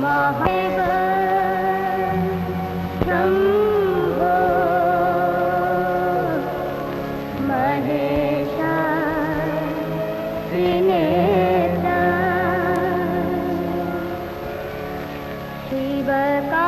महादेव शंभो महेश त्रिनेत्र शिवका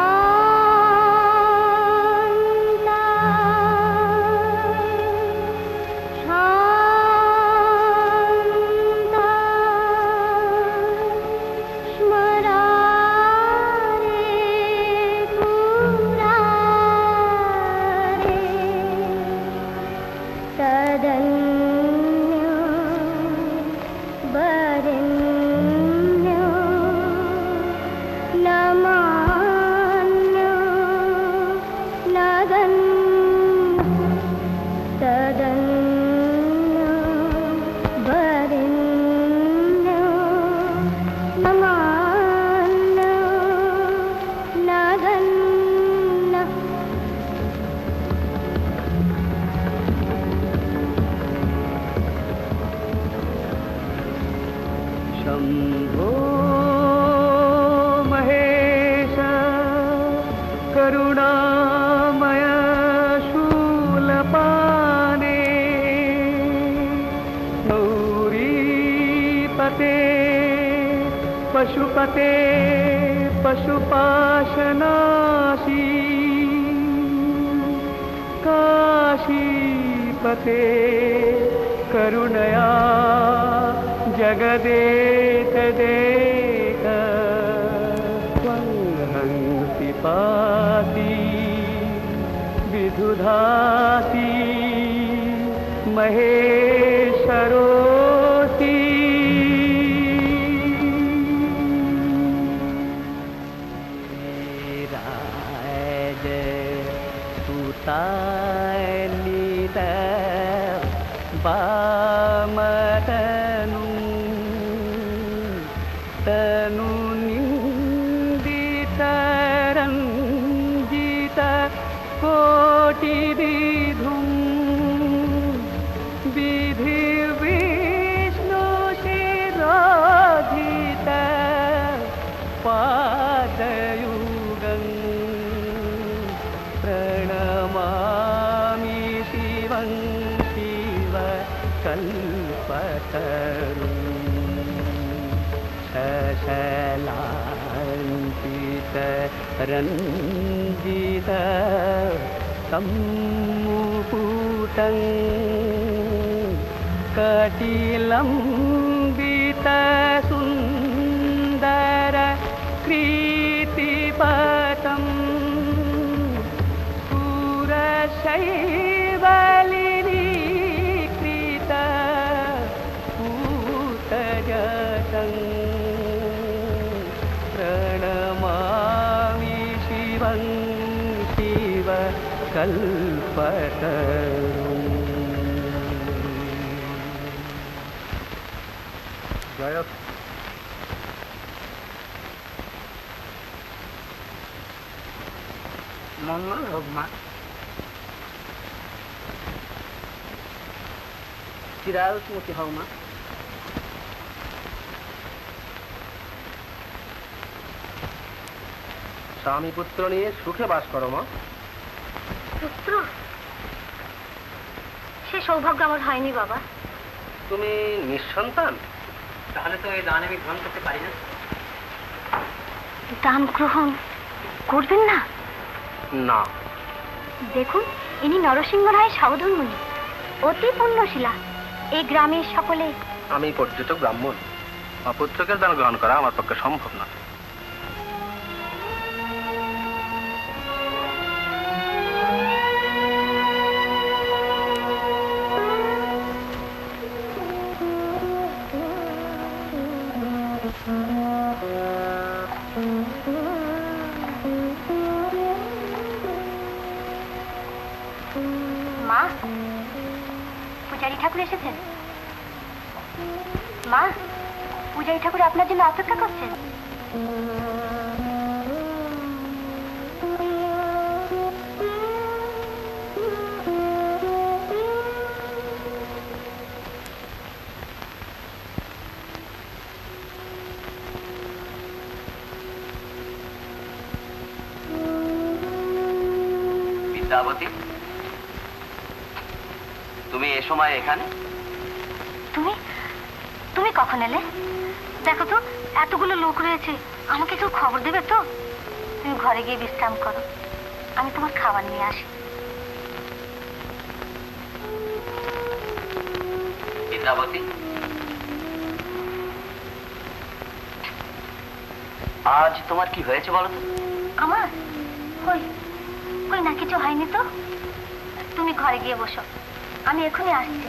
शंभो महेश करुणामय शूलपाने गौरीपते पशुपते पशुपाशनाशी काशीपते करुणया जगदेक त्वं हंसि पाति विदुधाति महेश्वरोऽसि राज सुतानित वामतनु तनु निंदित रंजित कोटि विधुम विधि विष्णु शिरोधित पादयुगं प्रणमामि शिवं शिव कल्पतरुं शशलांकित रंजित सम्मुकुटं कटिलंबित सुंदर कृतिपतं पुरशैवलिनीकृत पूतजतं प्रणमामि शिवं शिव कल्पतरुं जय मंगल होग माँ चिरायुष्मती होग माँ स्वामी पुत्र निये सुखे बास करो माँ पुत्र से सौभाग्य आमार हयनि बाबा तुमी निसंतान ताहले तो ये दान आमि ग्रहण करते पारि ना दान ग्रहण करबेन ना ना देखुन इनी नरसिंह राय सावधान मुनि अति पुण्यशिला এই গ্রামের সকলে আমি পর্যটক ব্রাহ্মণ অপুত্রকের দান গ্রহণ করা আমার পক্ষে সম্ভব না মা পূজারী ঠাকুর এসেছেন মা পূজারী ঠাকুর আপনার জন্য অপেক্ষা করছেন বিদ্যাবতী, তুমি এ সময় এখানে? তুমি তুমি কখন এলে? দেখো তো, এতগুলো লোক রয়েছে, আমাকে কেউ খবর দেবে তো? তুমি ঘরে গিয়ে বিশ্রাম করো, আমি তোমার খাবার নিয়ে আসি। বিদ্যাবতী, আজ তোমার কি হয়েছে বলো তো? আমার কই কই না, কিছু হয়নি তো। তুমি ঘরে গিয়ে বসো, আমি এখনই আসছি।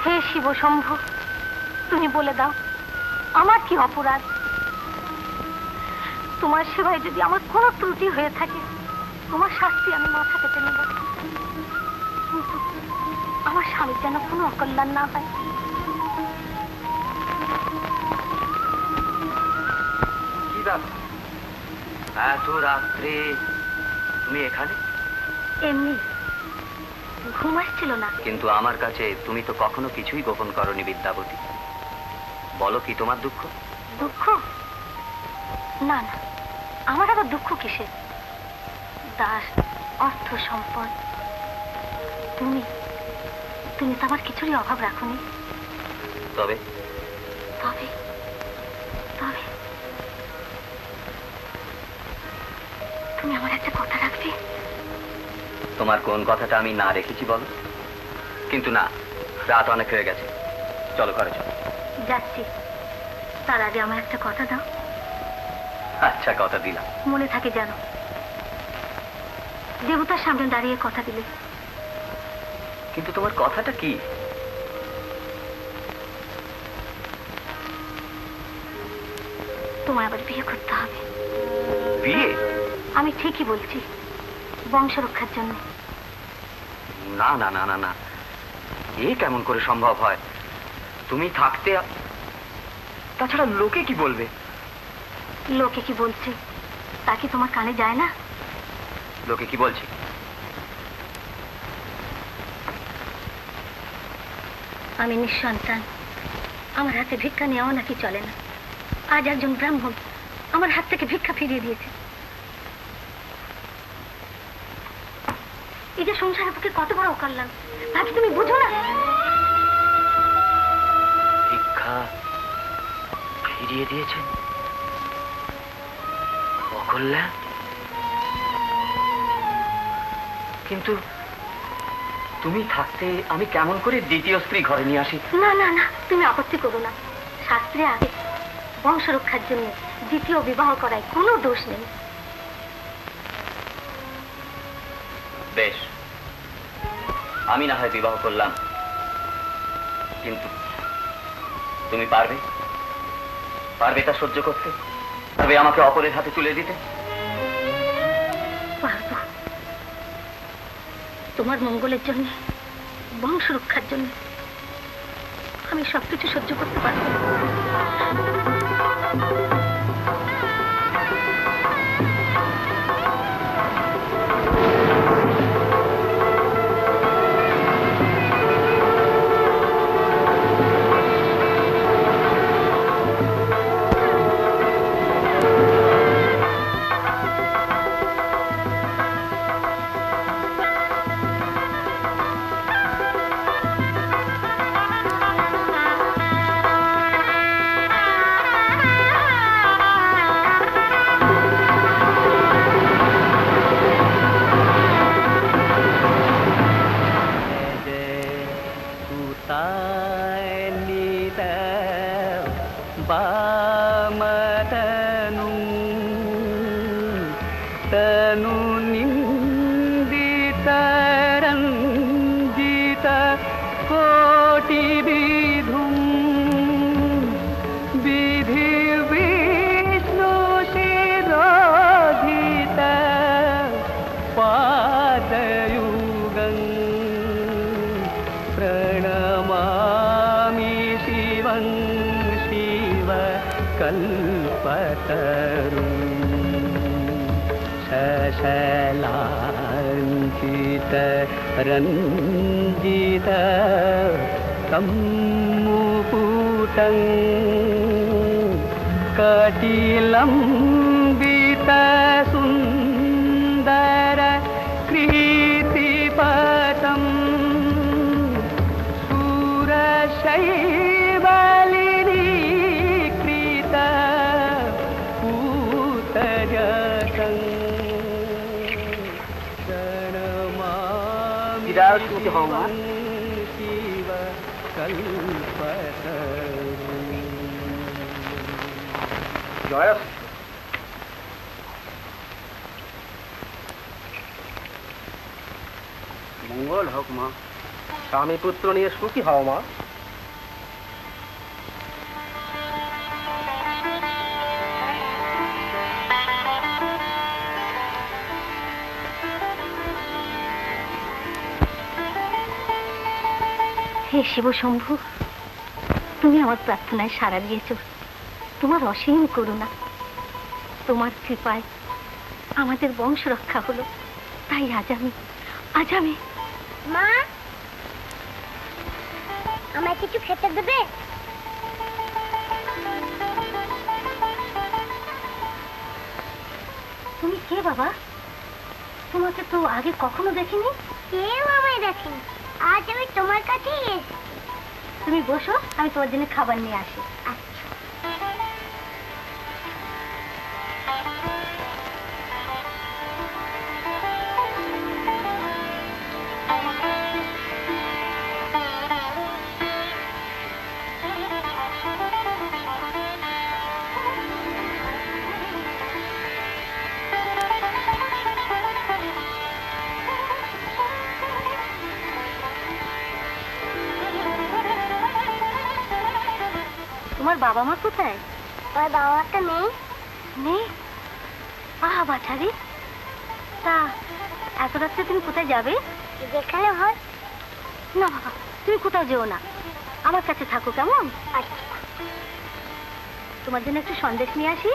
হে শিব শম্ভু, তুমি বলে দাও আমার কি অপরাধ? তোমার সেবায় যদি আমার কোনো ত্রুটি হয়ে থাকে, তোমার শাস্তি আমি মাথা পেতে নেব, কিন্তু আমার স্বামীর যেন কোনো অকল্যাণ না হয়। কি ব্যাপার, এত রাত্রে তুমি এখানে? এমনি ঘুম আসছিল না। কিন্তু আমার কাছে তুমি তো কখনো কিছুই গোপন করনি বিদ্যাবতী। বলো কি তোমার দুঃখ? দুঃখ? না না, আমার আবার দুঃখ কিসের? দাস, অর্থ, সম্পদ, তুমি তুমি তো আমার কিছুরই অভাব রাখোনি। তবে তবে তবে তুমি আমার একটা কথা রাখবে? তোমার কোন কথাটা আমি না রেখেছি বলো? কিন্তু না, রাত অনেক হয়ে গেছে, চলো ঘরে চলো। যাচ্ছি, তার আগে আমার একটা কথা দাও। আচ্ছা, কথা দিলাম। মনে থাকে জানো, দেবতার সামনে দাঁড়িয়ে কথা দিলে। কিন্তু তোমার কথাটা কি? তোমার আবার বিয়ে করতে হবে। বিয়ে? আমি ঠিকই বলছি, বংশ রক্ষার জন্য। না না না না না, এ কেমন করে সম্ভব হয়? তুমি থাকতে, তাছাড়া লোকে কি বলবে? লোকে কি বলছে তা কি তোমার কানে যায় না? লোকে কি বলছে? আমি নিঃসন্তান, আমার হাতে ভিক্ষা নেওয়া নাকি চলে না। আজ একজন ব্রাহ্মণ আমার হাত থেকে ভিক্ষা ফিরিয়ে দিয়েছে। এই যে সংসারের পক্ষে কত বড় অকল্যাণ, তা কি তুমি বুঝো না? ভিক্ষা ফিরিয়ে দিয়েছেন? অকল্যাণ? কিন্তু তুমি থাকতে আমি কেমন করে দ্বিতীয় স্ত্রী ঘরে নিয়ে আসি? না না না, তুমি আপত্তি করো না। শাস্ত্রে আগে বংশ রক্ষার জন্য দ্বিতীয় বিবাহ করায় কোনো দোষ নেই। বেশ, আমি না হয় বিবাহ করলাম, কিন্তু তুমি পারবে? পারবে তা সহ্য করতে? পারবে আমাকে অপরের হাতে তুলে দিতে? পারবো, তোমার মঙ্গলের জন্য, বংশ রক্ষার জন্য আমি সবকিছু সহ্য করতে পারবো। विधि विष्णु सिद्ध शिव कल्पतरुं शशलाञ्चित रञ्जित कम्मुकुटं कटिलम्बित सुन्दर कृतिपतं शूरशैवलिनीकृत पूतजतं प्रणमामि शिव कल्पतरुं। জয় মঙ্গল হোক মা, স্বামী পুত্র নিয়ে সুখী হও মা। হে শিব শম্ভু, তুমি আমার প্রার্থনায় সাড়া দিয়েছ। তোমার অসীম করুণা, তোমার কৃপায় আমাদের বংশ রক্ষা হলো। তাই আজ আমি মা, আমায় কিছু খেতে দেবে? তুমি কে বাবা? তোমাকে তো আগে কখনো দেখিনি। কেউ আমায় দেখেনি, আজ আমি তোমার কাছেই এসেছি। তুমি বসো, আমি তোমার জন্য খাবার নিয়ে আসি। আচ্ছা। তোমার বাবা মা কোথায়? আমার বাবা মাটা নেই। নেই? আহা বাছারি, তা এত রাত্রে তুমি কোথায় যাবে? যেখানে হয়। না বাবা, তুমি কোথাও যেও না, আমার কাছে থাকো, কেমন? আচ্ছা। তোমার জন্য একটু সন্দেশ নিয়ে আসি।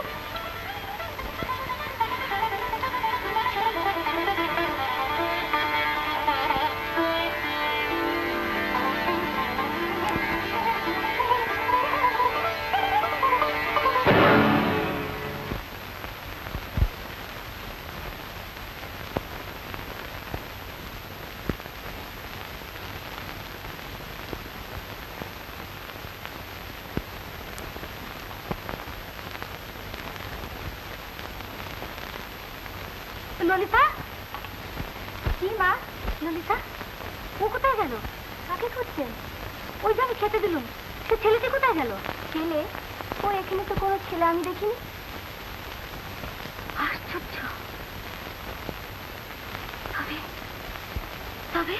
ললিতা, কি মা? ললিতা, ও কোথায় গেল? কাকে খুঁজছেন? ওই যে আমি খেতে দিলুম, সে ছেলেটি কোথায় গেল? ছেলে? ও এখানে তো কোনো ছেলে আমি দেখিনি। আশ্চর্য। তবে তবে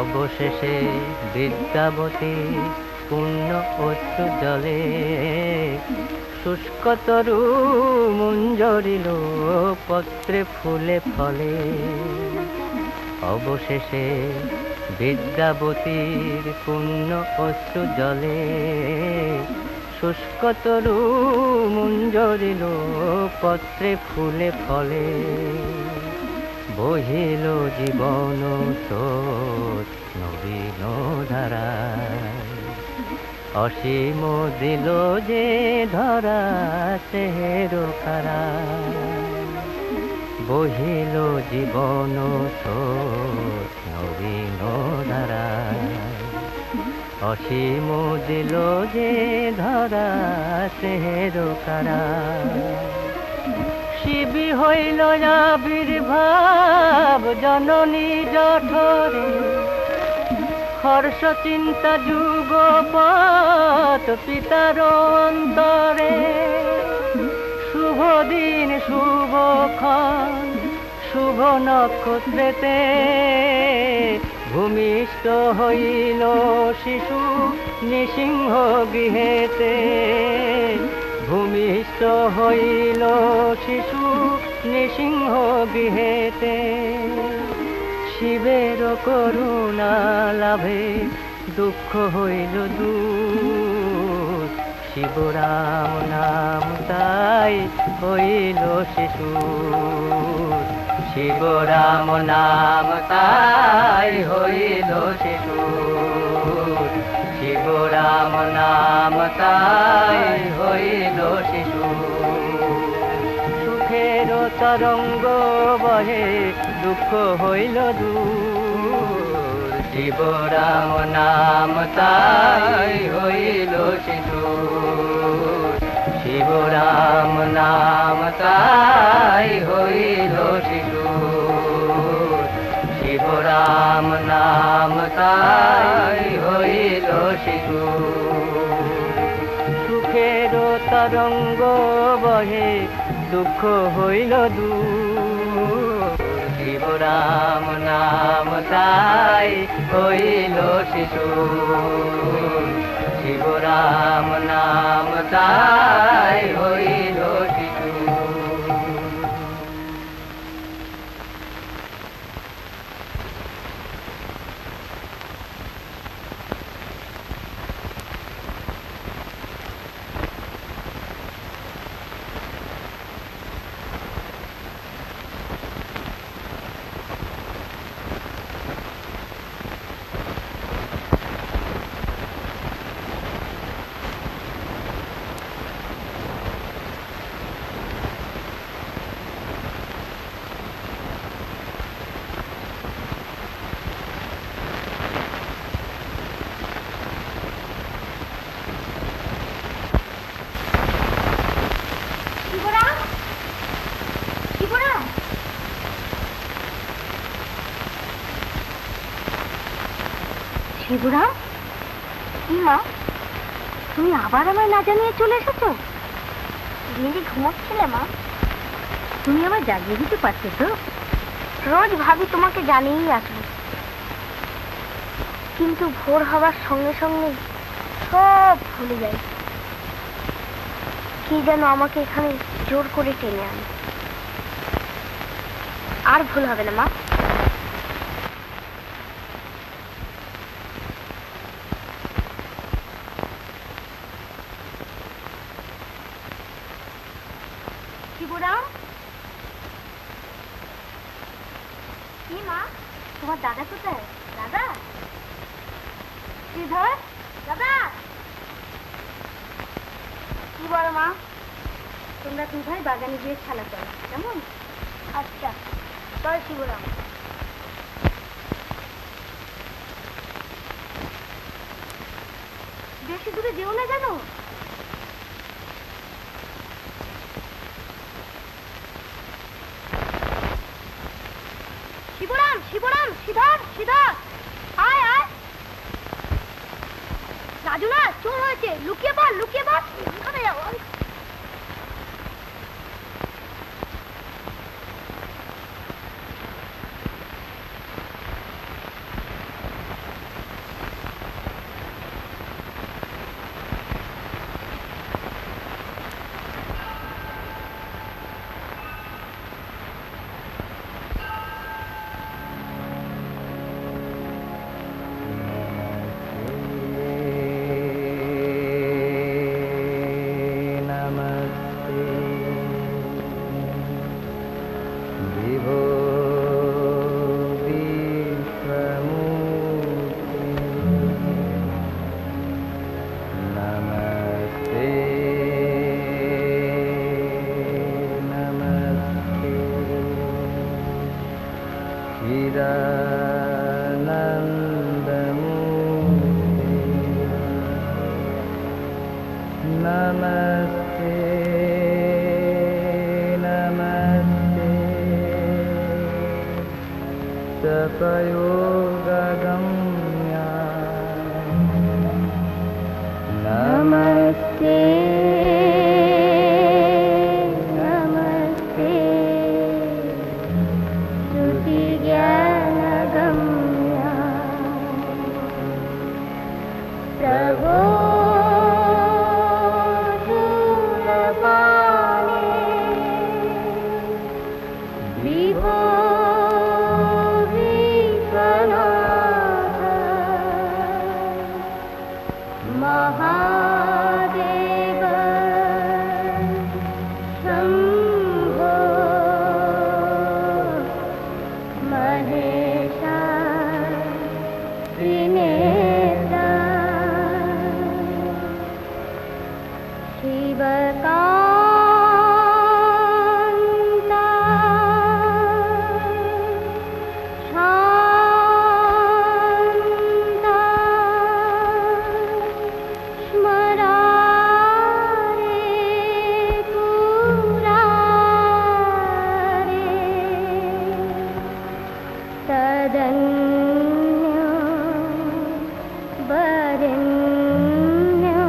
অবশেষে বিদ্যাবতী পূর্ণ অশ্রু জলে শুষ্ক তরু মুঞ্জরিল পত্রে ফুলে ফলে। অবশেষে বিদ্যাবতীর পূর্ণ অশ্রু জলে শুষ্ক তরু মুঞ্জরিল পত্রে ফুলে ফলে। বহিল জীবন স্রোত নবীন ধারায়, অসীম দিল যে ধরা চেহের কারা। বহিল জীবন স্রোত নবীন ধারায়, অসীম দিল যে ধরা চেহের কারা। শিবি হইল আবির্ভাব জননী জঠরে, হর্ষ চিন্তা যুগপৎ পিতার অন্তরে। শুভ দিন শুভক্ষণ শুভ নক্ষত্রেতে ভূমিষ্ঠ হইল শিশু নৃসিংহ গৃহেতে। ভূমিষ্ঠ হইল শিশু নৃসিংহ গৃহেতে। শিবের করুণা লাভে দুঃখ হইল দূর। শিবরাম নাম তাই হইল শিশু। শিবরাম নাম তাই হইল শিশু। শিবরাম নাম তাই হইল শিশু। সুখের তরঙ্গ বহে দুঃখ হইল দূর। শিবরাম নাম তাই হইল শিশু। শিবরাম নাম তাই হইল শিশু। শিবরাম নাম তাই হইল শিশু। সুখের তরঙ্গ বহে দুঃখ হইল দূর। শিবরাম নাম তাই হইল শিশু। শিবরাম নাম তাই হইল শিশু। শিবরাম, কি মা, তুমি আবার আমায় না জানিয়ে চলে এসেছো? দিদি ঘুমোচ্ছিলে মা? তুমি আমায় জাগিয়ে দিতে পারছো তো? রোজ ভাবি তোমাকে জানিয়েই আসবো, কিন্তু ভোর হওয়ার সঙ্গে সঙ্গে সব ভুলে যাই। কি যেন আমাকে এখানে জোর করে টেনে আনে। আর ভুল হবে না মা। শিবরাম, কি মা, তোমার দাদা কোথায়? দাদা, শ্রীধর, দাদা। কি বল মা? তোমরা দুই ভাই বাগানে গিয়ে খেলা করো, কেমন? আচ্ছা চল শিবরাম। বেশি দূরে যেও না জানো। শিবরাম, শিবরাম, শ্রীধর, শ্রীধর, আয় আয়। রাজু না, চোর হয়েছে, লুকিয়ে পড়, লুকিয়ে পড়। কোথায় যাবো? नमस्ते नमस्ते सपयोगगम्या नमस्ते नमस्ते श्रुति ज्ञान गम्या प्रभो शूलपाणे विभो विश्वनाथ महादेव शम्भो महेशा त्रिनेत्रा शिवकान्ता शान्ता स्मरारे पुरारे तदन्यो वरेण्यो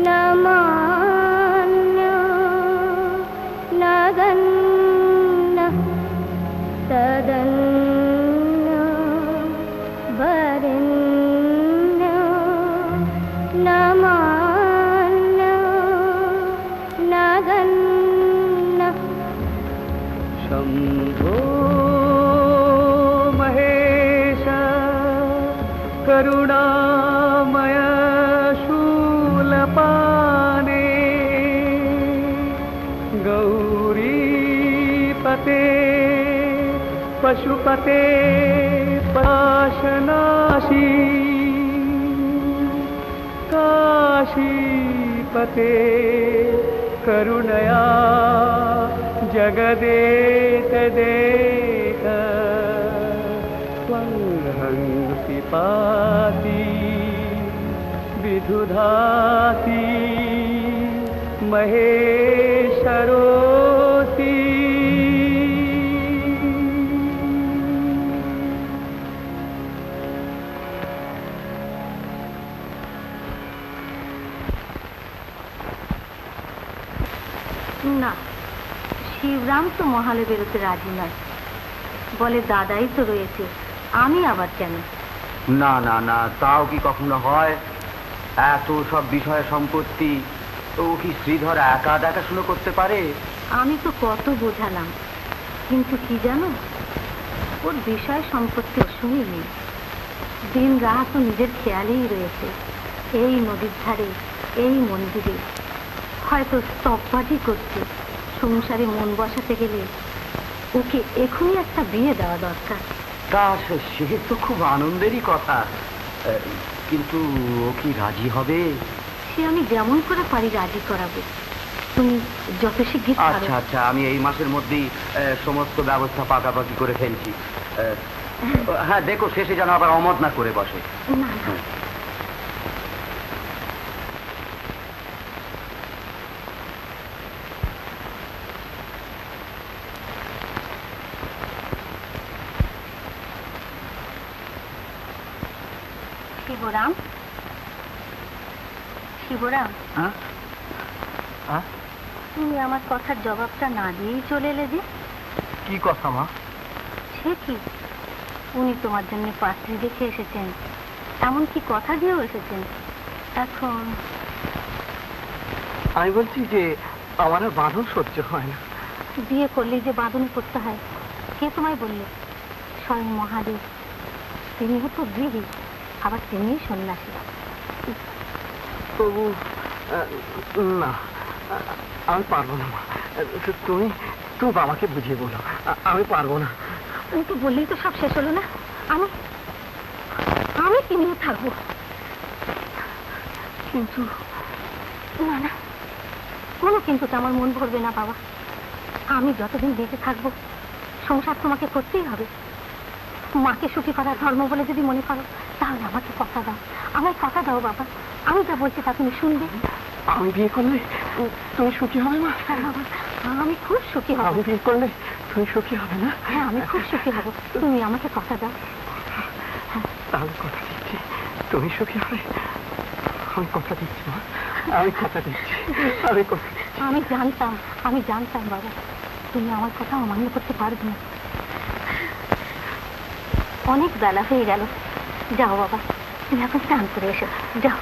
नमान्यो नगन्यः तदन्यो वरेण्यो नमान्यो नगन्यः शम्भो महेश करुणामय शूलपाणे गौरीपते पशुपते पाशनाशी काशीपते करुणया जगदेकदेक त्वं हंसि पाति विदुधाति महेशरोऽसि না, শিবরাম তো মহালে বেরোতে রাজি নয়, বলে দাদাই তো রয়েছে, আমি আবার কেন? না না না, তাও কি কখনো হয়? এত সব বিষয় সম্পত্তি ও কি শ্রীধর একা দেখাশুনো করতে পারে? আমি তো কত বোঝালাম, কিন্তু কি জানো, ওর বিষয় সম্পত্তি শুনিনি। দিন রাত ও নিজের খেয়ালেই রয়েছে, এই নদীর ধারে, এই মন্দিরে। হয়তো স্তবপাটি করছে। সংসারে মন বসাতে গেলে ওকে এখনই একটা বিয়ে দেওয়া দরকার। তা সে তো খুব আনন্দেরই কথা, কিন্তু ও কি রাজি হবে? সে আমি যেমন করে পারি রাজি করাবো, তুমি যত শিগগির পারো। আচ্ছা আচ্ছা, আমি এই মাসের মধ্যেই সমস্ত ব্যবস্থা পাকাপাকি করে ফেলছি। হ্যাঁ দেখো, শেষে যেন আবার অমত না করে বসে। না না, শিবরাম, শিবরাম, তুমি আমার কথার জবাবটা না দিয়েই চলে এলে যে? কি কথা মা? সে কি, উনি তোমার জন্য পাত্রী দেখে এসেছেন, এমনকি কথা দিয়েও এসেছেন। এখন আমি বলছি যে আমার আর বাঁধন সহ্য হয় না। বিয়ে করলে যে বাঁধন করতে হয়, কে তোমায় বললে? স্বয়ং মহাদেব, তিনিও তো গৃহী, আবার তিনিই সন্ন্যাসী। তবু না, আমি পারবো না মা। তুমি তুমি বাবাকে বুঝিয়ে বলো, আমি পারবো না। তুমি তো বললেই তো সব শেষ হলো না। আমি আমি কি নিয়ে থাকবো? কিন্তু না না, কোনো কিন্তু আমার মন ভরবে না বাবা। আমি যতদিন বেঁচে থাকবো সংসার তোমাকে করতেই হবে। মাকে সুখী করার ধর্ম বলে যদি মনে করো, তাহলে আমাকে কথা দাও, আমায় কথা দাও বাবা। আমি যা বলছি তা তুমি শুনবে। আমি বিয়ে করলে তুমি সুখী হবে মা? হ্যাঁ বাবা, আমি খুব সুখী হব। আমি বিয়ে করলে তুমি সুখী হবে না? হ্যাঁ, আমি খুব সুখী হব, তুমি আমাকে কথা দাও। তাহলে কথা দিচ্ছি, তুমি সুখী হবে, আমি কথা দিচ্ছি মা, আমি কথা দিচ্ছি, আমি কথা দিচ্ছি। আমি জানতাম বাবা তুমি আমার কথা অমান্য করতে পারবে না। অনেক বেলা হয়ে গেল, যাও বাবা, তুমি এখন স্নান করে এসো, যাও।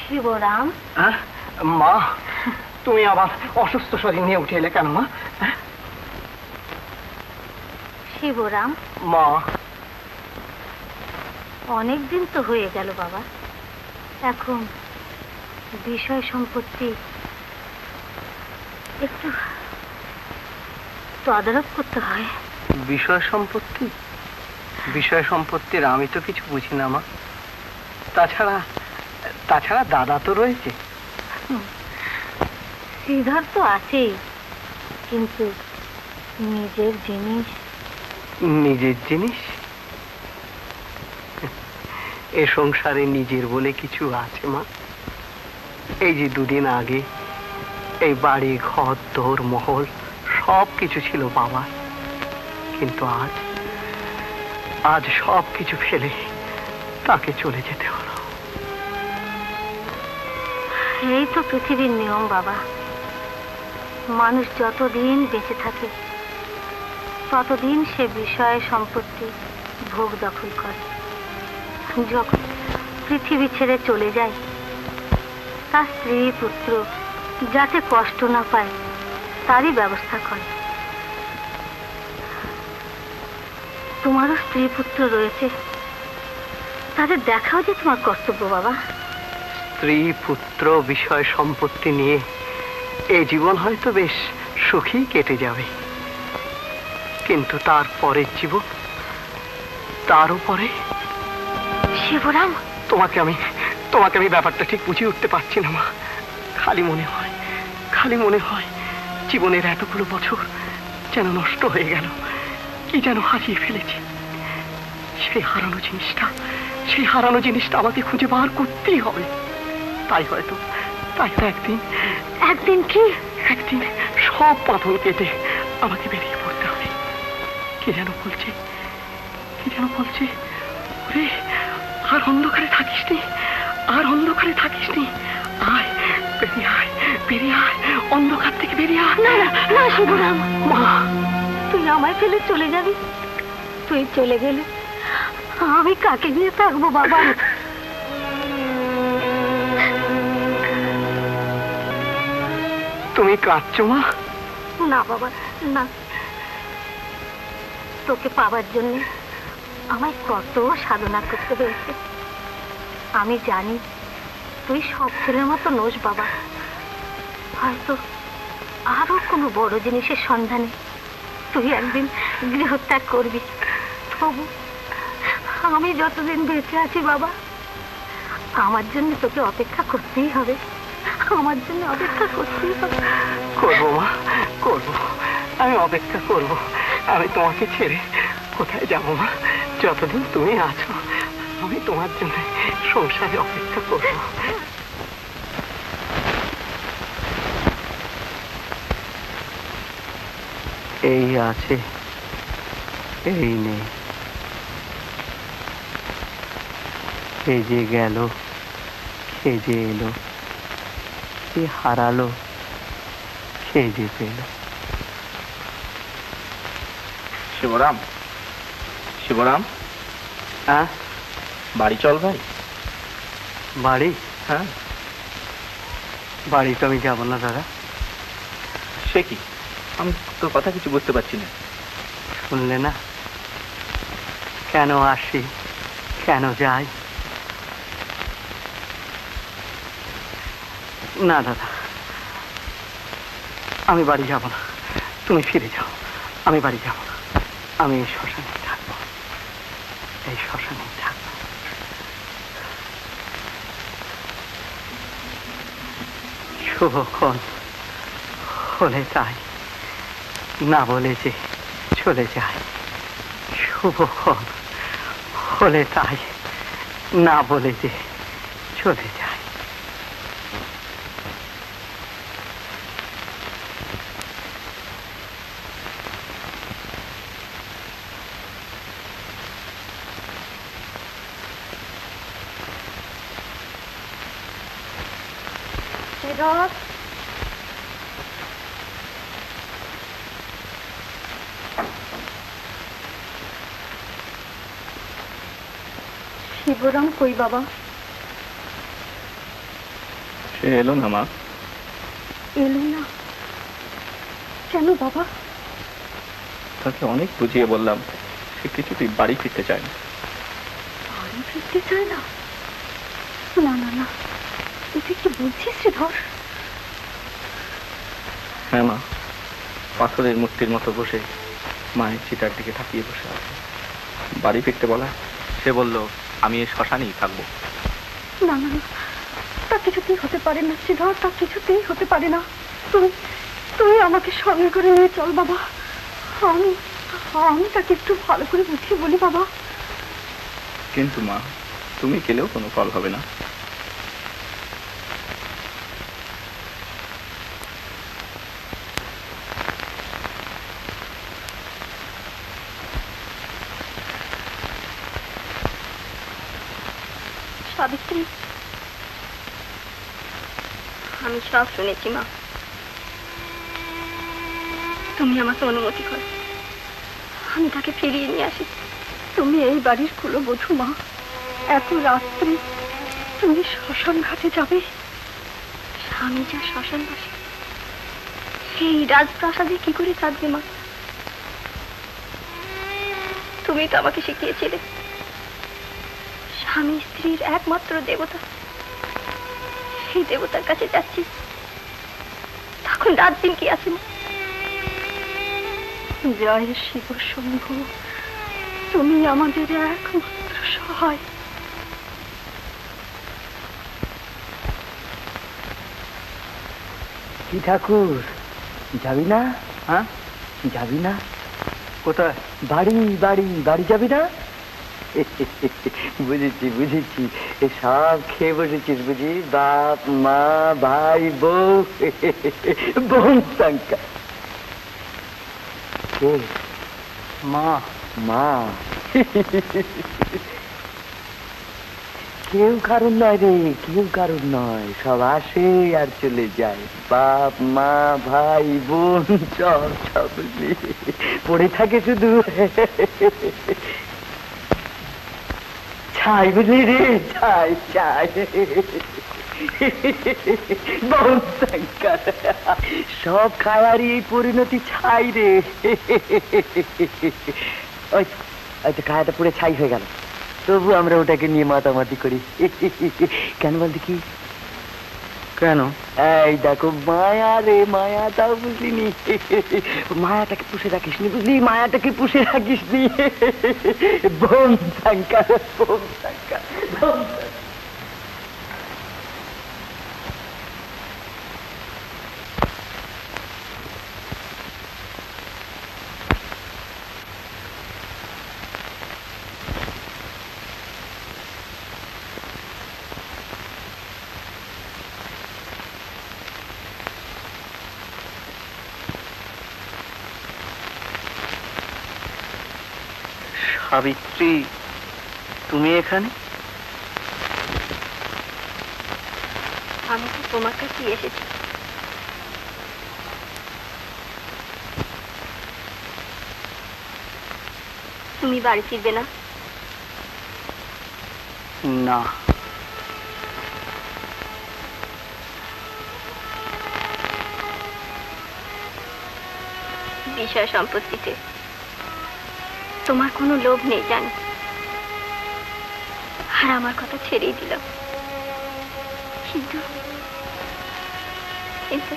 শিবরাম, মা তুমি আবার অসুস্থ শরীর নিয়ে উঠে এলে কেন মা? শিবরাম, মা অনেক দিন তো হয়ে গেল বাবা, এখন বিষয় সম্পত্তি একটু তদারক করতে হয়। বিষয় সম্পত্তি? বিষয় সম্পত্তির আমি তো কিছু বুঝি না মা। তাছাড়া দাদা তো রয়েছে। শ্রীধর তো আছেই, কিন্তু নিজের জিনিস। নিজের জিনিস? এ সংসারে নিজের বলে কিছু আছে মা? এই যে দুদিন আগে এই বাড়ি ঘর দোর মহল সব কিছু ছিল বাবার, কিন্তু আজ সব কিছু ফেলে তাকে চলে যেতে হলো। এই তো পৃথিবীর নিয়ম বাবা, মানুষ যতদিন বেঁচে থাকে ততদিন সে বিষয় সম্পত্তি ভোগ দখল করে। যখন পৃথিবী ছেড়ে চলে যায়, তার স্ত্রী পুত্র যাতে কষ্ট না পায় তারই ব্যবস্থা করে। তোমারও স্ত্রী পুত্র রয়েছে, তাদের দেখাও যে তোমার কর্তব্য বাবা। স্ত্রী পুত্র বিষয় সম্পত্তি নিয়ে এই জীবন হয়তো বেশ সুখী কেটে যাবে, কিন্তু তার পরের জীবন, তার উপরে। শিবরাম, তোমাকে আমি ব্যাপারটা ঠিক বুঝিয়ে উঠতে পারছি না মা। খালি মনে হয় জীবনের এতগুলো বছর যেন নষ্ট হয়ে গেল, কি যেন হারিয়ে ফেলেছি। সেই হারানো জিনিসটা আমাকে খুঁজে বার করতেই হবে। তাই হয়তো একদিন সব বাঁধন কেটে আমাকে বেরিয়ে পড়তে হবে। কে যেন বলছে ওরে, আর অন্ধকারে থাকিস নি, আয় বেরিয়ে আয়, অন্ধকার থেকে বেরিয়ে আয়। না শিবরাম, মা, তুই আমায় ফেলে চলে যাবি? তুই চলে গেলে আমি কাকে নিয়ে থাকবো বাবা? তুমি কাঁদছো মা? না বাবা না, তোকে পাওয়ার জন্য আমায় কত সাধনা করতে হয়েছে। আমি জানি তুই সব ছেলের মতো নোস বাবা, হয়তো আরো কোনো বড় জিনিসের সন্ধানে তুই একদিন গৃহত্যাগ করবি। তবু আমি যতদিন বেঁচে আছি বাবা, আমার জন্য তোকে অপেক্ষা করতেই হবে, আমার জন্য অপেক্ষা করতেই হবে। করবো মা, করবো, আমি অপেক্ষা করবো। আমি তোমাকে ছেড়ে কোথায় যাবো মা? যতদিন তুমি আছো আমি তোমার জন্য সংসারে অপেক্ষা করবো। এই আছে, এই নেই, কে যে গেল, কে যে এলো, কে হারালো, কে যে পেল। শিবরাম, হ্যাঁ বাড়ি চল ভাই। বাড়ি? হ্যাঁ। বাড়ি তো আমি যাবো না দাদা। সে কি, আমি তোর কথা কিছু বুঝতে পারছি না। শুনলে না, কেন আসি, কেন যাই? না দাদা, আমি বাড়ি যাব না। তুমি ফিরে যাও, আমি বাড়ি যাব না। আমি এই শ্মশানে থাকবো, এই শ্মশানে থাকবো। শুভক্ষণ হলে তাই, না বলে যে চলে যায়। শুভক্ষণ হলে তাই, না বলে যে চলে যায়। শিবরাম কই বাবা? সে এলো না মা। এলো না কেন বাবা? তাকে অনেক বুঝিয়ে বললাম, সে কিছুতেই বাড়ি ফিরতে চায় না। বাড়ি ফিরতে চায় না? না না না, তুই কি বলছিস শ্রীধর? হ্যাঁ মা, পাথরের মূর্তির মতো বসে মায়ের চিতার দিকে তাকিয়ে বসে আছে। বাড়ি ফিরতে বলা, সে বলল আমি এই শ্মশানেই থাকবো। না না না, তা কিছুতেই হতে পারে না শ্রীধর, তা কিছুতেই হতে পারে না। তুমি তুমি আমাকে সঙ্গে করে নিয়ে চল বাবা। আমি আমি তাকে একটু ভালো করে বুঝিয়ে বলি বাবা। কিন্তু মা, তুমি গেলেও কোনো ফল হবে না। সাবিত্রী, আমি সব শুনেছি মা। তুমি আমাকে অনুমতি করো, আমি তাকে ফিরিয়ে নিয়ে আসি। তুমি এই বাড়ির কুলবধূ মা, এত রাত্রে তুমি শ্মশান ঘাটে যাবে? স্বামী যা শ্মশানবাসী, এই রাজপ্রাসাদে কি করে থাকবে মা? তুমি তো আমাকে শিখিয়েছিলে স্বামী স্ত্রীর একমাত্র দেবতা। সেই দেবতার কাছে যাচ্ছি, তখন রাত দিন কি আছে মা? জয় শিব শম্ভু, তুমি আমাদের একমাত্র সহায়। কি ঠাকুর, যাবি না? হ্যাঁ, যাবি না? কোথায়? বাড়ি বাড়ি বাড়ি যাবি না? বুঝেছি বুঝেছি, সব খেয়ে বসেছিস বুঝি, বাপ মা ভাই বউ বোন সংখ্যা। মা মা কেউ কারণ নয় রে, কেউ কারণ নয়, সব আসে আর চলে যায়। বাপ মা ভাই বোন সব সব পড়ে থাকে শুধু ছাই, বুঝলি রে, ছাই ছাই সব খায়ারই এই পরিণতি ছাই রে। ওই তো খায়াটা পুরো ছাই হয়ে গেল, তবু আমরা ওটাকে নিয়ে মাতামাতি করি। কেন বলতে কি? কেন? এই দেখো মায়া রে, মায়া, তাও বুঝলিনি? মায়াটাকে পুষে রাখিস নি, বুঝলি? মায়াটাকে পুষে রাখিস নি। বোন সংখ্যা, বোন সংখ্যা, বোন সংখ্যা। সাবিত্রী, তুমি এখানে? আমি তো তোমার কাছে এসেছি। তুমি বাড়ি ফিরবে না? না। বিষয় সম্পত্তিতে তোমার কোনো লোভ নেই জানি, আর আমার কথা ছেড়েই দিলাম। কিন্তু কিন্তু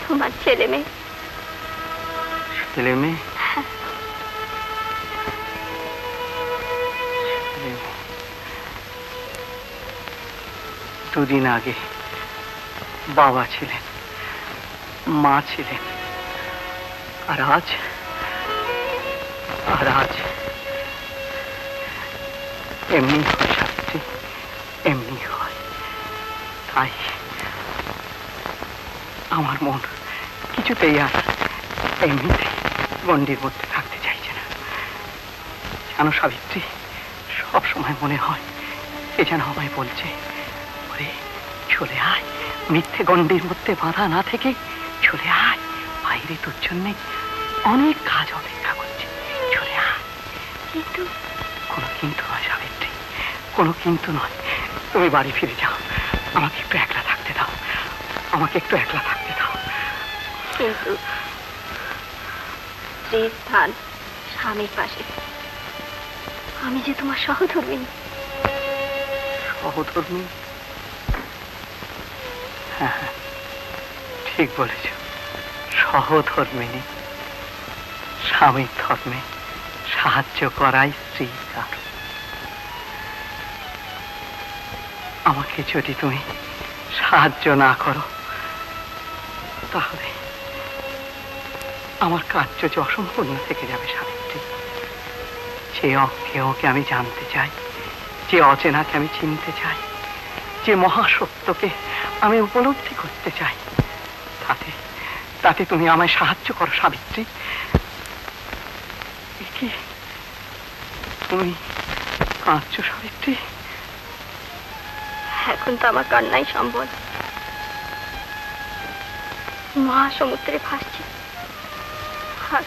তোমার ছেলে মেয়ে দুদিন আগে বাবা ছিলেন, মা ছিলেন, আর আজ এমনি হয় সাবিত্রী, এমনি হয়। তাই আমার মন কিছুতেই আর এমনিতে গণ্ডির মধ্যে থাকতে চাইছে না। জানো সাবিত্রী, সব সময় মনে হয় এ যেন আমায় বলছে, ওরে চলে আয়, মিথ্যে গণ্ডির মধ্যে বাঁধা না থেকে চলে আয়, বাইরে তোর জন্যে অনেক কাজ অপেক্ষা করছে, চলে আয়। কিন্তু কোনো কিন্তু নয় সাবিত্রী, কোনো কিন্তু নয়। তুমি বাড়ি ফিরে যাও, আমাকে একটু একলা থাকতে দাও, আমাকে একটু একলা থাকতে দাও। কিন্তু স্ত্রীর স্থান স্বামীর পাশে। আমি যে তোমার সহধর্মিনী। সহধর্মিনী? হ্যাঁ, ঠিক বলেছ, সহধর্মিনী। স্বামীর ধর্মে সাহায্য করাই স্ত্রীর কাজ। আমাকে যদি তুমি সাহায্য না করো তাহলে আমার কার্য যে অসম্পূর্ণ থেকে যাবে সাবিত্রী। যে অজ্ঞেয়কে আমি জানতে চাই, যে অচেনাকে আমি চিনতে চাই, যে মহাসত্যকে আমি উপলব্ধি করতে চাই, তাতে তুমি আমায় সাহায্য করো সাবিত্রী। কি তুমি কাঁদছো সাবিত্রী? এখন তো আমার কান্নাই সম্বল। মহাসমুদ্রে ভাসছি, আর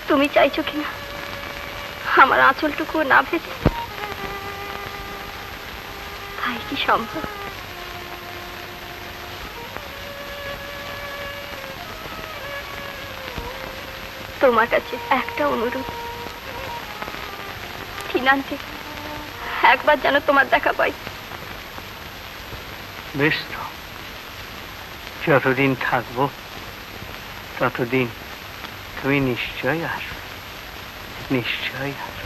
তুমি চাইছো কিনা আমার আঁচলটুকুও না ভেজে? তাই কি সম্ভব? তোমার কাছে একটা অনুরোধ, দিনান্তে একবার যেন তোমার দেখা পাই। বেশ তো, যতদিন থাকবো ততদিন তুমি নিশ্চয়ই আসবে, নিশ্চয়ই আসবে।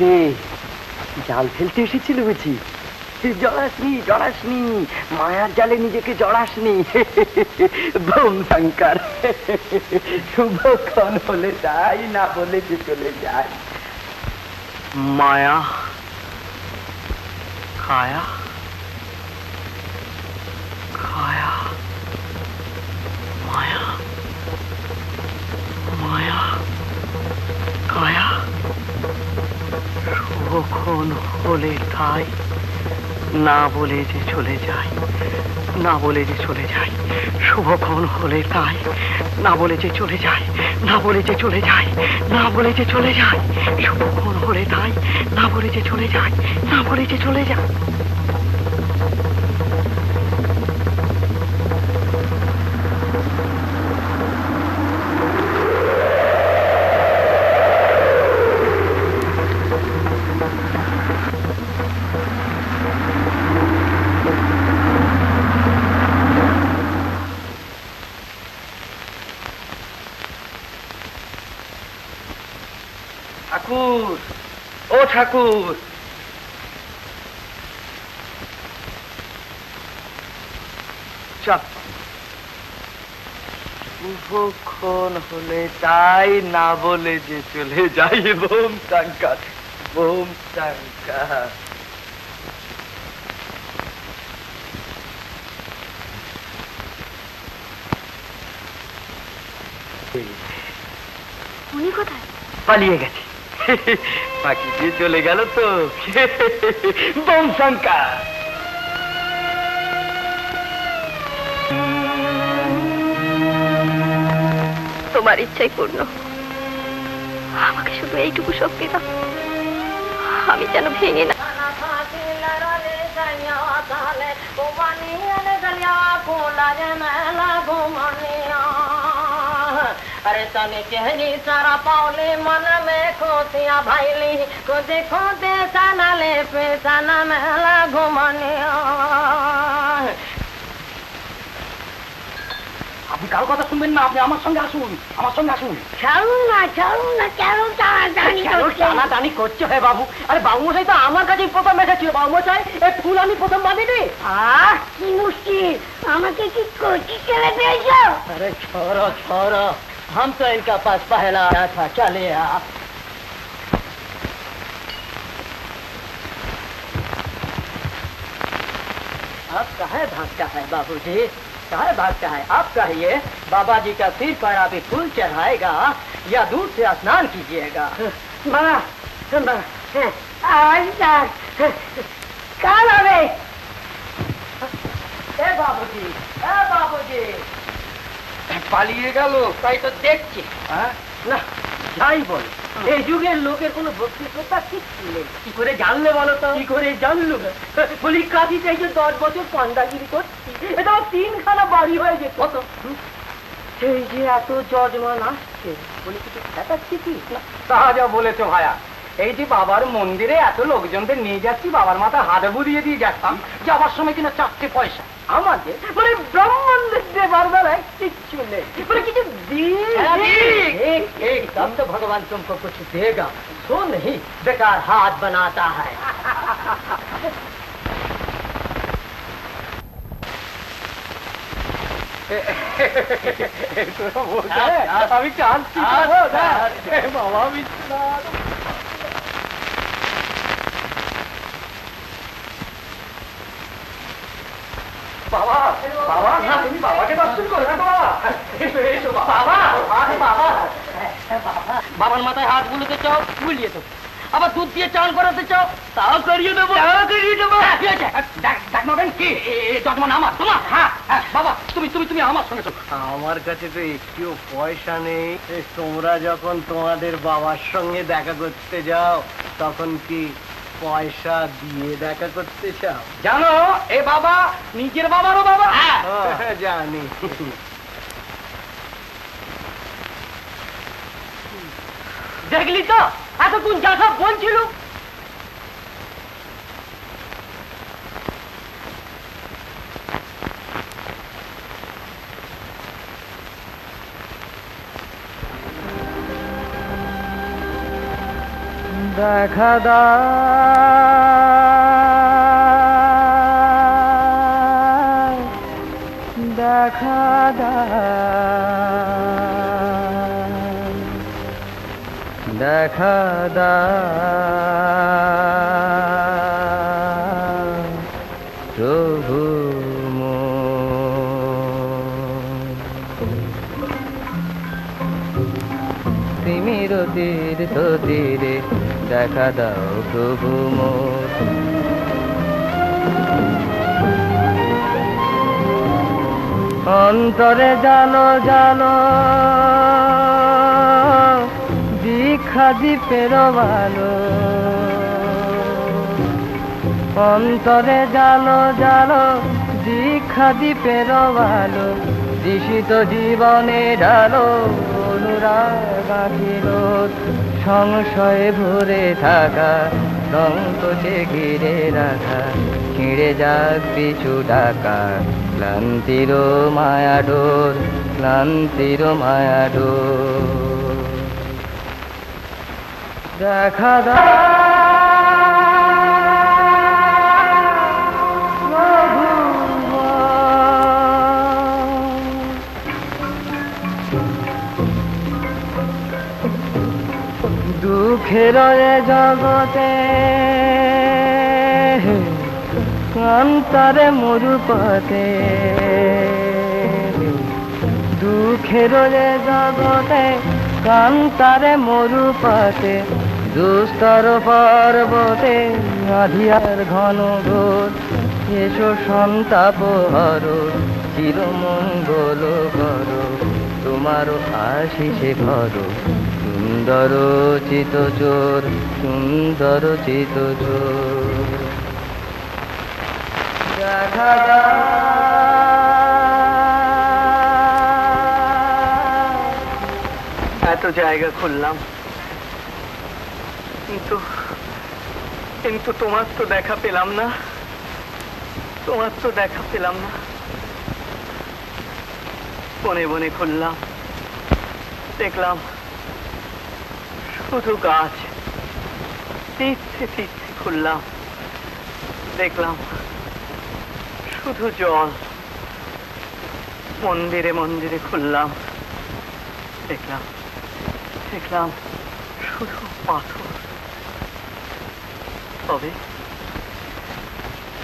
রে, জাল ফেলতে এসেছিল বুঝি? জড়াসনি জড়াসনি, মায়ার জালে নিজেকে জড়াসনি। বোম শঙ্কর, শুভক্ষণ হলে তাই, না বলে যে চলে যায়। মায়া কায়া, কায়া মায়া, মায়া কায়া। শুভক্ষণ হলে তাই, না বলে যে চলে যায়, না বলে যে চলে যায়। শুভক্ষণ হলে তাই, না বলে যে চলে যায়, না বলে যে চলে যায়, না বলে যে চলে যায়। শুভক্ষণ হলে তাই, না বলে যে চলে যায়, না বলে যে চলে যায়। ঠাকুর, ও ঠাকুর, চাপ। শুভক্ষণ হলে তাই, না বলে যে চলে যাই। বোম শঙ্কর, ওম শঙ্কর। উনি কোথায়? পালিয়ে গেছে, পাখি দিয়ে চলে গেল তো। বোম শঙ্কর। তোমার ইচ্ছাই পূর্ণ। আমাকে শুধু এইটুকু শক্তি দাও, আমি যেন ভেঙে না। अरे तने कहनी सारा पावले मन में खोतिया भाईली खोते खोते साना ले पे साना मेला घुमाने। আপনি কারো কথা শুনবেন না, আপনি আমার সঙ্গে আসুন, আমার সঙ্গে আসুন। ছাড়ুন না কেন টানাটানি করছে হে বাবু? আরে বাবু মশাই তো আমার কাছেই প্রথম এসেছিল। বাবু মশাই, এই ফুল আমি প্রথম বাঁধিনি। কি মুশকিল, আমাকে কি কচি ছেলে পেয়েছো? अरे छोरो छोरो, हम तो इनका पास पहला आया था, चले आप। आप कहाँ भागता है बाबूजी, कहाँ भागता है? आप कहिए, बाबा जी का सिर पर अभी फूल चढ़ाएगा या दूध से स्नान कीजिएगा? কাল হবে बाबूजी, बाबूजी, পালিয়ে গেল, তাই তো দেখছি। না যাই বল, এই যুগের লোকের কোনো বক্তৃতা কিচ্ছু নেই। কি করে জানলে বলো তো? কি করে জানলো? বলি কাজী চাই যে 10 বছর পান্ডাগিরি করছি, এটা আমার 3খানা বাড়ি হয়ে যেত। কত সেই যে এত যজমান আসছে, বলি কিছু খেতাচ্ছি কি? তা যা বলেছো ভায়া। এই যে বাবার মন্দিরে এত লোকজনদের নিয়ে যাচ্ছি, বাবার মাথায় হাত বুলিয়ে দিয়ে যাচ্ছি, যাবার সময় কিনা 4টে পয়সা আমাদের মানে ব্রাহ্মণদের দেবার বেলায় কিচ্ছু নেই, মানে কিছু तब तो भगवान तुमको कुछ देगा, सो नहीं बेकार हाथ बनाता है। আমি কাঁদছি বাবা বিশ্বনাথ। বাবা বাবা, তুমি বাবাকে দর্শন করো না বাবা। এসো এসো বাবা, বাবা বাবার মাথায় হাত বুলোতে চাও, বুলিয়ে দেবো। আবার দুধ দিয়ে চান করাতে চাও, তাও করিয়ে দেবো, তাও করিয়ে দেবো। ডাকবেন কি? যজমান আমার, তোমার? হ্যাঁ বাবা, তুমি তুমি তুমি আমার সঙ্গে চলো। আমার কাছে তো একটিও পয়সা নেই। তোমরা যখন তোমাদের বাবার সঙ্গে দেখা করতে যাও, তখন কি পয়সা দিয়ে দেখা করতে চাও? জানো, এ বাবা নিজের বাবারও বাবা। জানি। দেখলি তো এতক্ষণ যা সব বলছিল। দেখা দাও, দেখা দাও, দেখা দাও প্রভু তিমির তীর্থ তীরে দেখা দাও প্রভু মোর। অন্তরে জানো জানো দীক্ষা দীপের ভালো, অন্তরে জানো জানো দীক্ষা দীপের ভালো, দিশিত জীবনে ঢালো অনুরাগ আখিল, সংশয়ে ভরে থাকা সংকোচে ঘিরে রাখা, ছিঁড়ে যাক পিছু ডাকা ক্লান্তির মায়া ডোর, ক্লান্তির মায়া ডোর। দেখা দাও দুঃখের এ জগতে কান্তারে মরুপথে, দুঃখের এ জগতে কান্তারে মরুপথে, দুস্তর পর্বতে আধিয়ার ঘন ঘোর, এসো সন্তাপ হর, চিরমঙ্গল কর, তোমার আশিসে ঘর, সুন্দর চিত চোর, সুন্দর চিত চোর। দেখা এত জায়গা খুললাম, কিন্তু কিন্তু তোমার তো দেখা পেলাম না, তোমার তো দেখা পেলাম না। বনে বনে খুললাম, দেখলাম শুধু গাছ। তীর্থে তীর্থে খুললাম, দেখলাম শুধু জল। মন্দিরে মন্দিরে খুললাম, দেখলাম দেখলাম শুধু পাথর। তবে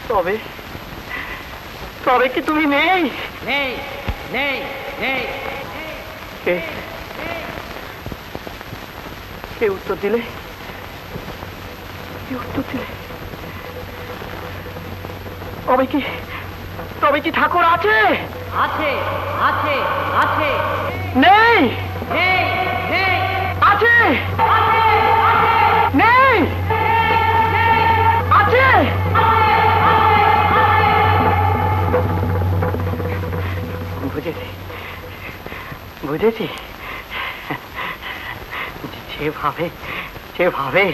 তবে তবে কি তুমি নেই? নেই নেই নেই। কে উত্তর দিলে? কে উত্তর দিলে? তবে কি ঠাকুর আছে? আছে আছে আছে। নেই নেই নেই। আছে নেই আছে। বুঝেছি বুঝেছি। যেভাবে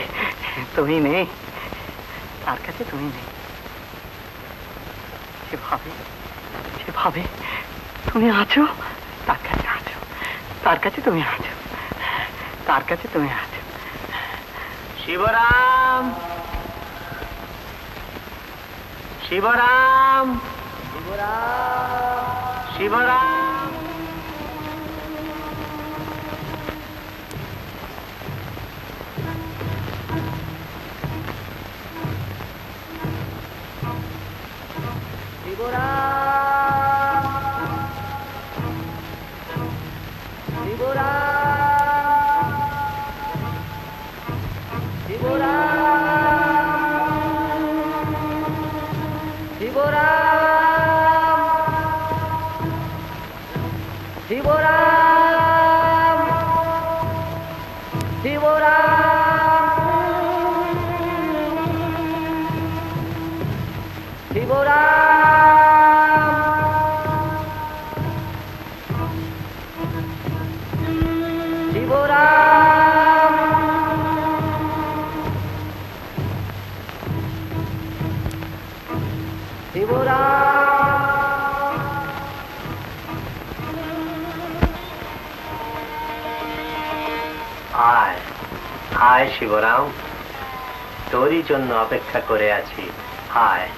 তুমি নেই, তার কাছে তুমি নেই। যেভাবে তুমি আছো, তার কাছে আছো, তার কাছে তুমি আছো, তার কাছে তুমি আছো। শিবরাম শিবরাম শিবরাম। আয় আয় শিবরাম, তোরই জন্য অপেক্ষা করে আছি। আয়।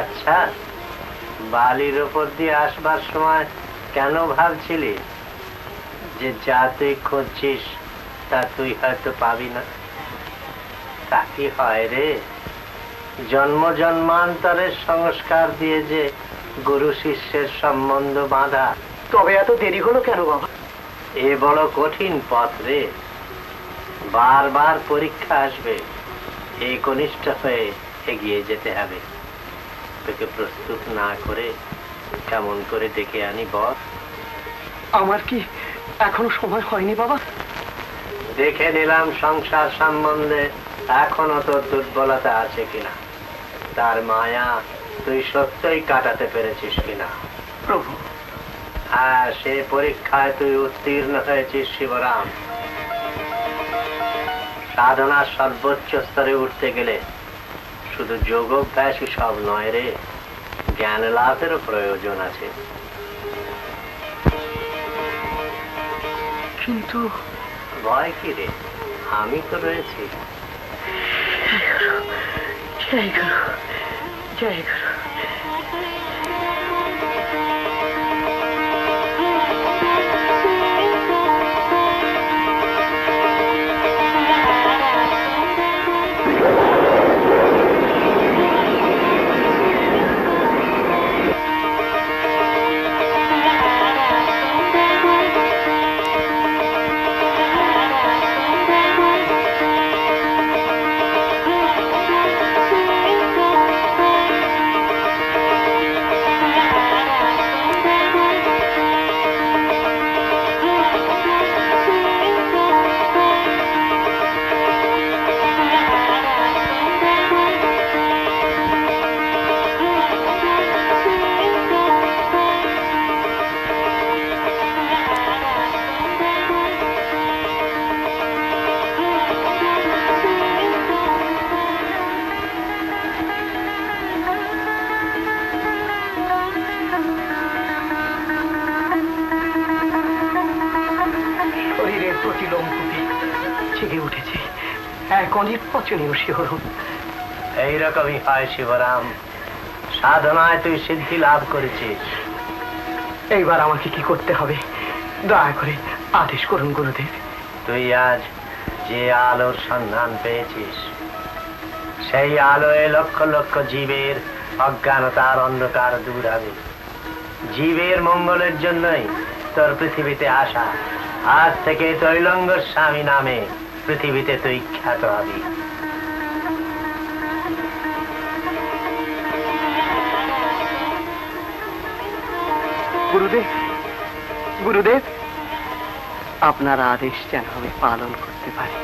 আচ্ছা, বালির ওপর দিয়ে আসবার সময় কেন ভাবছিলি যে যা তুই খুঁজছিস তা তুই হয়তো পাবি না? তা কি হয় রে? জন্ম জন্মান্তরের সংস্কার দিয়ে যে গুরু শিষ্যের সম্বন্ধ বাঁধা। তবে এত দেরি হলো কেন বাবা? এ বড় কঠিন পথ রে, বারবার পরীক্ষা আসবে, এই কনিষ্ঠ হয়ে এগিয়ে যেতে হবে। তোকে প্রস্তুত না করে কেমন করে ডেকে আনি বল? আমার কি এখনো সময় হয়নি বাবা? দেখে নিলাম সংসার সম্বন্ধে এখনো তোর দুর্বলতা আছে কিনা, তার মায়া তুই সত্যই কাটাতে পেরেছিস কিনা। প্রভু, হ্যাঁ, সে পরীক্ষায় তুই উত্তীর্ণ হয়েছিস শিবরাম। সাধনার সর্বোচ্চ স্তরে উঠতে গেলে শুধু যোগাভ্যাসই সব নয় রে, জ্ঞান লাভেরও প্রয়োজন আছে। কিন্তু ভয় কি রে, আমি তো রয়েছি। জয় গুরু। জয় গুরু। এইরকমই হয় শিবরাম, সাধনায় তুই সিদ্ধি লাভ করেছিস। এইবার আমাকে কি করতে হবে দয়া করে আদেশ করুন গুরুদেব। তুই আজ যে আলোর সন্ধান পেয়েছিস, সেই আলোয় লক্ষ লক্ষ জীবের অজ্ঞানতার অন্ধকার দূর হবে। জীবের মঙ্গলের জন্যই তোর পৃথিবীতে আসা। আজ থেকে তৈলঙ্গ স্বামী নামে পৃথিবীতে তুই খ্যাত হবি। গুরুদেব, গুরুদেব, আপনার আদেশ যেন আমি পালন করতে পারি।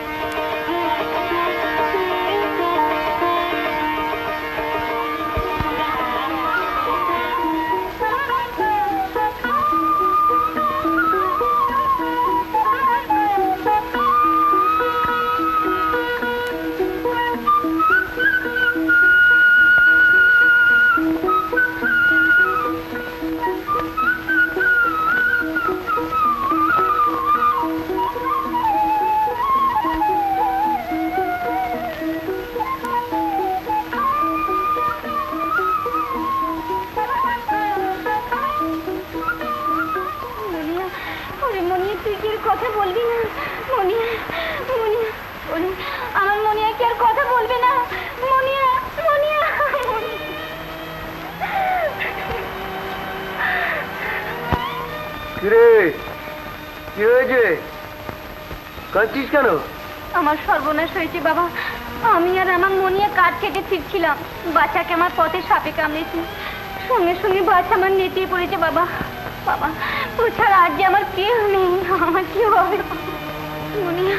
কেন? আমার সর্বনাশ হয়েছে বাবা। আমি আর আমার মনিয়া কাঠ কেটে ফিরছিলাম, বাচ্চাকে আমার পথে সাপে কামড়েছে। সঙ্গে সঙ্গে বাচ্চা আমার নেতিয়ে পড়েছে বাবা। বাবা, ও ছাড়া আজ যে আমার কেউ নেই, আমার কি হবে? মনিয়া,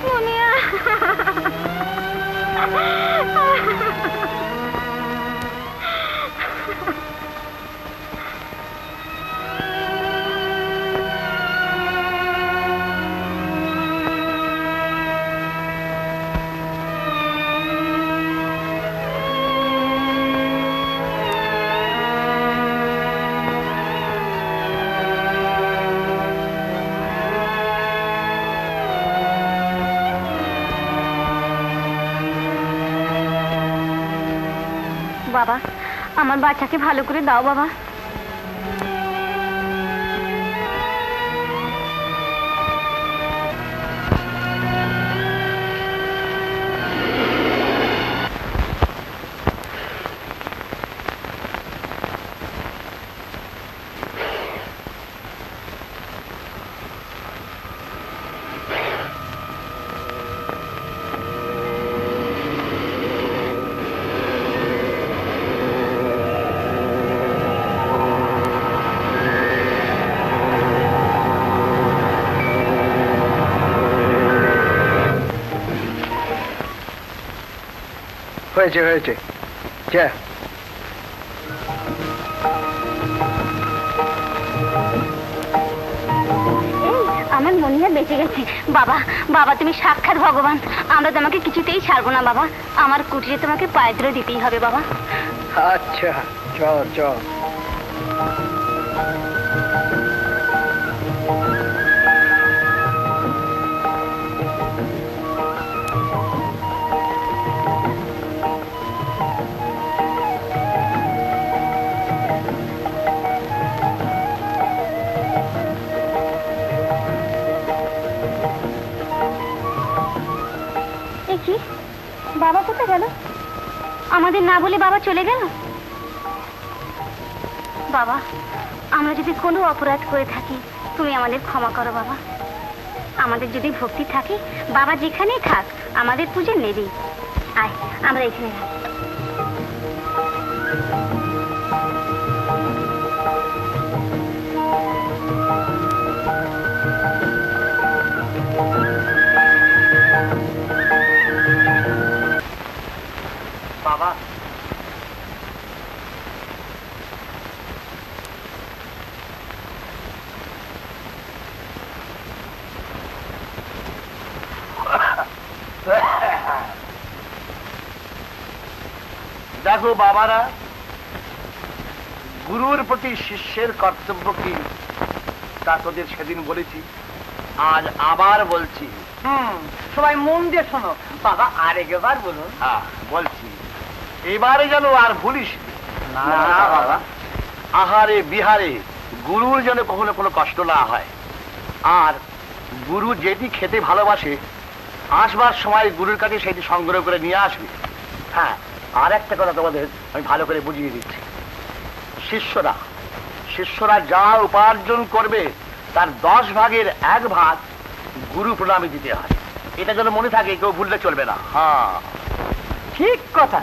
মনিয়া। বাবা, আমার বাচ্চাকে ভালো করে দাও বাবা। হয়েছে হয়েছে, যা। আমার মনিয়া বেঁচে গেছে বাবা। বাবা, তুমি সাক্ষাৎ ভগবান। আমরা তোমাকে কিছুতেই ছাড়বো না বাবা। আমার কুটিরে তোমাকে পায়ে ধরে দিতেই হবে বাবা। আচ্ছা, চল চল। আমাদের না বলে বাবা চলে গেল? বাবা, আমরা যদি কোনো অপরাধ করে থাকি তুমি আমাদের ক্ষমা করো বাবা। আমাদের যদি ভক্তি থাকে, বাবা যেখানেই থাক আমাদের পুজো নেবেই। আয়, আমরা এখানে যাই। বাবা, দেখো বাবারা, গুরুর প্রতি শিষ্যের কর্তব্য কি তা তোদের সেদিন বলেছি, আজ আবার বলছি। সবাই মন দিয়ে শোনো বাবা, আরেকবার বলুন। হ্যাঁ বলছি, এবারে যেন আর ভুলিস না বাবা। আহারে বিহারে গুরুর যেন কখনো কোনো কষ্ট না হয়। আর গুরু যেটি খেতে ভালোবাসে, আসবার সময় গুরুর কাছে সেটি সংগ্রহ করে নিয়ে আসবে। হ্যাঁ, আর একটা কথা তোমাদের আমি ভালো করে বুঝিয়ে দিচ্ছি। শিষ্যরা যা উপার্জন করবে তার 10 ভাগের 1 ভাগ গুরু প্রণামী দিতে হয়। এটা যেন মনে থাকে, কেউ ভুললে চলবে না। হ্যাঁ ঠিক কথা,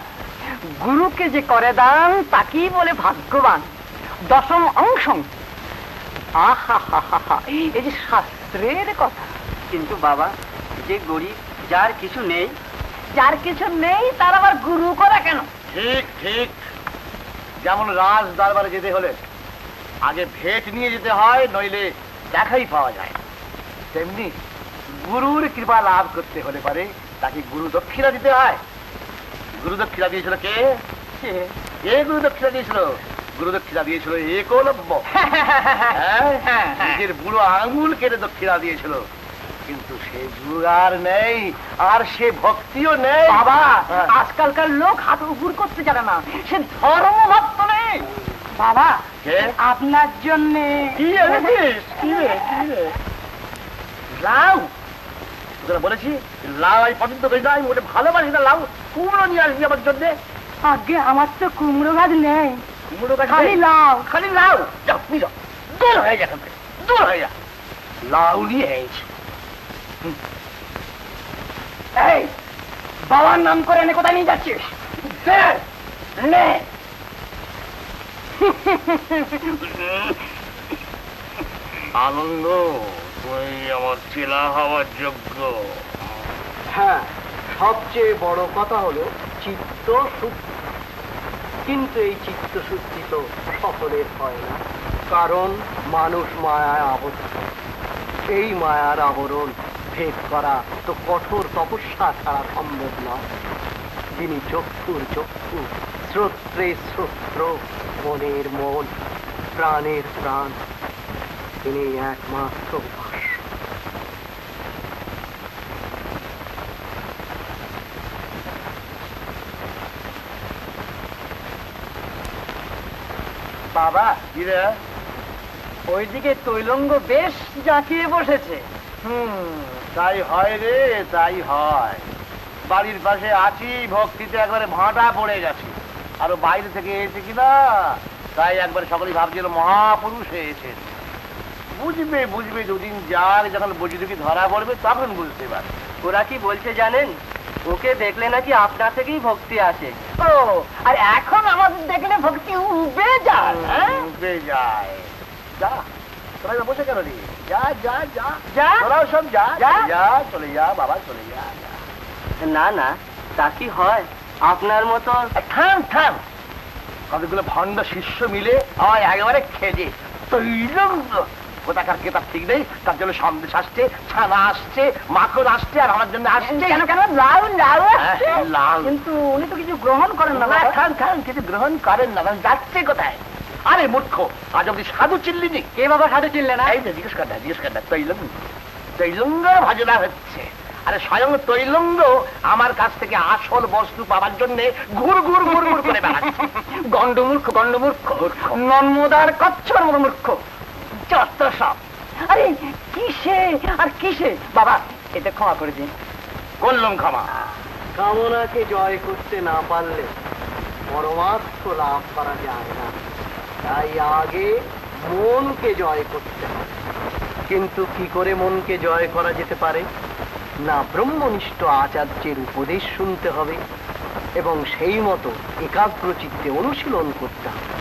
গুরুকে যে করে দান তাকেই বলে ভাগ্যবান। 10ম অংশ। এই যে শাস্ত্রের কথা। কিন্তু বাবা, যে গরিব, যার কিছু নেই, তার আবার গুরু করা কেন? ঠিক ঠিক। যেমন রাজ দরবারে যেতে হলে আগে ভেট নিয়ে যেতে হয়, নইলে দেখাই পাওয়া যায়। তেমনি গুরুর কৃপা লাভ করতে হলে পারে তাকে গুরু দক্ষিণা দিতে হয়। গুরু দক্ষিণা দিয়েছিল কে? গুরু দক্ষিণা দিয়েছিল? গুরু দক্ষিণা দিয়েছিল একলব্য। নিজের বুড়ো আঙুল কেটে দক্ষিণা দিয়েছিল। কিন্তু সে যুগ আর নেই, আর সে ভক্তিও নেই। বাবা, আজকালকার লোক হাত উপর করতে জানে না, সে ধর্ম ভক্ত নেই। বাবা, আপনার জন্য কি এনেছিস? লাউ। তোরা বলেছি লাউ আমি পছন্দ করি না, আমি ওটা ভালোবাসি না। লাউ, কুমড়ো নিয়ে আসবি আমার জন্য। আগে আমার তো কুমড়ো গাছ নেই, কুমড়ো গাছ খালি নেই? লাউ। খালি লাউ? যাও নিয়ে যাও, দূর হয়ে যা এখান থেকে, দূর হয়ে যা। লাউ নিয়ে এসেছি। এই, বাবার নাম করে এনে কোথায় নিয়ে যাচ্ছিস? নে। আনন্দ, তুই আমার চেলা হওয়ার যোগ্য। হ্যাঁ, সবচেয়ে বড় কথা হলো চিত্ত শুদ্ধি। কিন্তু এই চিত্ত শুদ্ধি তো সকলের হয় না, কারণ মানুষ মায়ায় আবদ্ধ। এই মায়ার আবরণ ভেদ করা তো কঠোর তপস্যা ছাড়া সম্ভব নয়। যিনি চক্ষুর চক্ষু, শ্রোত্রে শ্রোত্র, মনের মন, প্রাণের প্রাণ, তিনি একমাত্র উপাস্য। বাবা, কি রে? ওইদিকে তৈলঙ্গ বেশ জাঁকিয়ে বসেছে। তাই হয় রে, তাই হয়। বাড়ির পাশে আছি, ভক্তিতে একবারে ভাঁটা পড়ে গেছে। আরো বাইরে থেকে এসে কিনা, তাই একবার সকলেই ভাবছিল মহাপুরুষ হয়েছেন। বুঝবে বুঝবে, দুদিন যার যখন বুঝি ধরা পড়বে তখন বুঝতে পারবে। ওরা কি বলছে জানেন? ওকে দেখলে নাকি আপনার থেকেই ভক্তি আসে। ও, আর এখন আমাদের দেখলে ভক্তি উবে যায়। উবে যায়। যা, তোরা এবার বসে কেন রে? যা যা যা যা। তোরাও সব যা যা। যা, চলে যা বাবা, চলে যা। না না, তা কি হয়? আপনার মতো থাম থাম। কতগুলো ভণ্ড শিষ্য মিলে আমায় একেবারে খেজে তৈলঙ্গ। কোথাকার কেতাব ঠিক নেই, তার জন্য সন্দেশ আসছে, ছানা আসছে, মাখন আসছে, আর আমার জন্য আসছে কেন কেন লাউ লাউ আসছে? লাউ। কিন্তু উনি তো কিছু গ্রহণ করেন না। না, খান খান, কিছু গ্রহণ করেন না। যাচ্ছে কোথায়? আরে মূর্খ, আজ অব্দি সাধু চিল্লিনি। কে বাবা সাধু চিনলে না? এই যে জিজ্ঞেস কর না, তৈলঙ্গ ভজনা হচ্ছে। আরে স্বয়ং তৈলঙ্গ আমার কাছ থেকে আসল বস্তু পাওয়ার জন্য ঘুর ঘুর ঘুর ঘুর করে বেড়াচ্ছে। গন্ডমূর্খ, নন্মদার কচ্ছর মতো মূর্খ, যত সব। আরে কিসে আর কিসে? বাবা, এটা ক্ষমা করে দিন। করলাম ক্ষমা। কামনাকে জয় করতে না পারলে পরমার্থ লাভ করা যায় না। তাই আগে মনকে জয় করতে হবে। কিন্তু কি করে মনকে জয় করা যেতে পারে? না, ব্রহ্মনিষ্ঠ আচার্যের উপদেশ শুনতে হবে এবং সেই মতো একাগ্রচিত্তে অনুশীলন করতে হবে।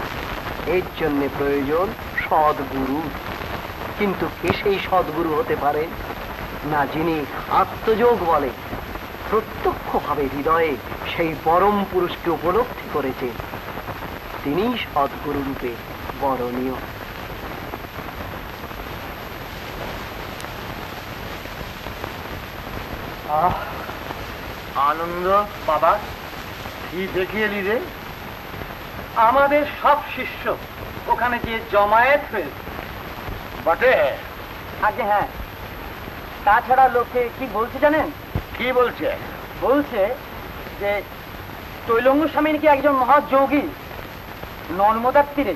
এর জন্য প্রয়োজন সদ্গুরু। কিন্তু কে সেই সদ্গুরু হতে পারে? না, যিনি আত্মযোগ বলে প্রত্যক্ষভাবে হৃদয়ে সেই পরম পুরুষকে উপলব্ধি করেছেন, তিনিই সদ্গুরু রূপে বরণীয়। আনন্দ বাবা, কি দেখিয়ে এলি রে? আমাদের সব শিষ্য ওখানে গিয়ে জমায়েত হয়েছে। বটে? আগে হ্যাঁ। তাছাড়া লোকে কি বলছে জানেন? কি বলছে? বলছে যে তৈলঙ্গ স্বামী নাকি একজন মহাযোগী, নর্মদার তীরে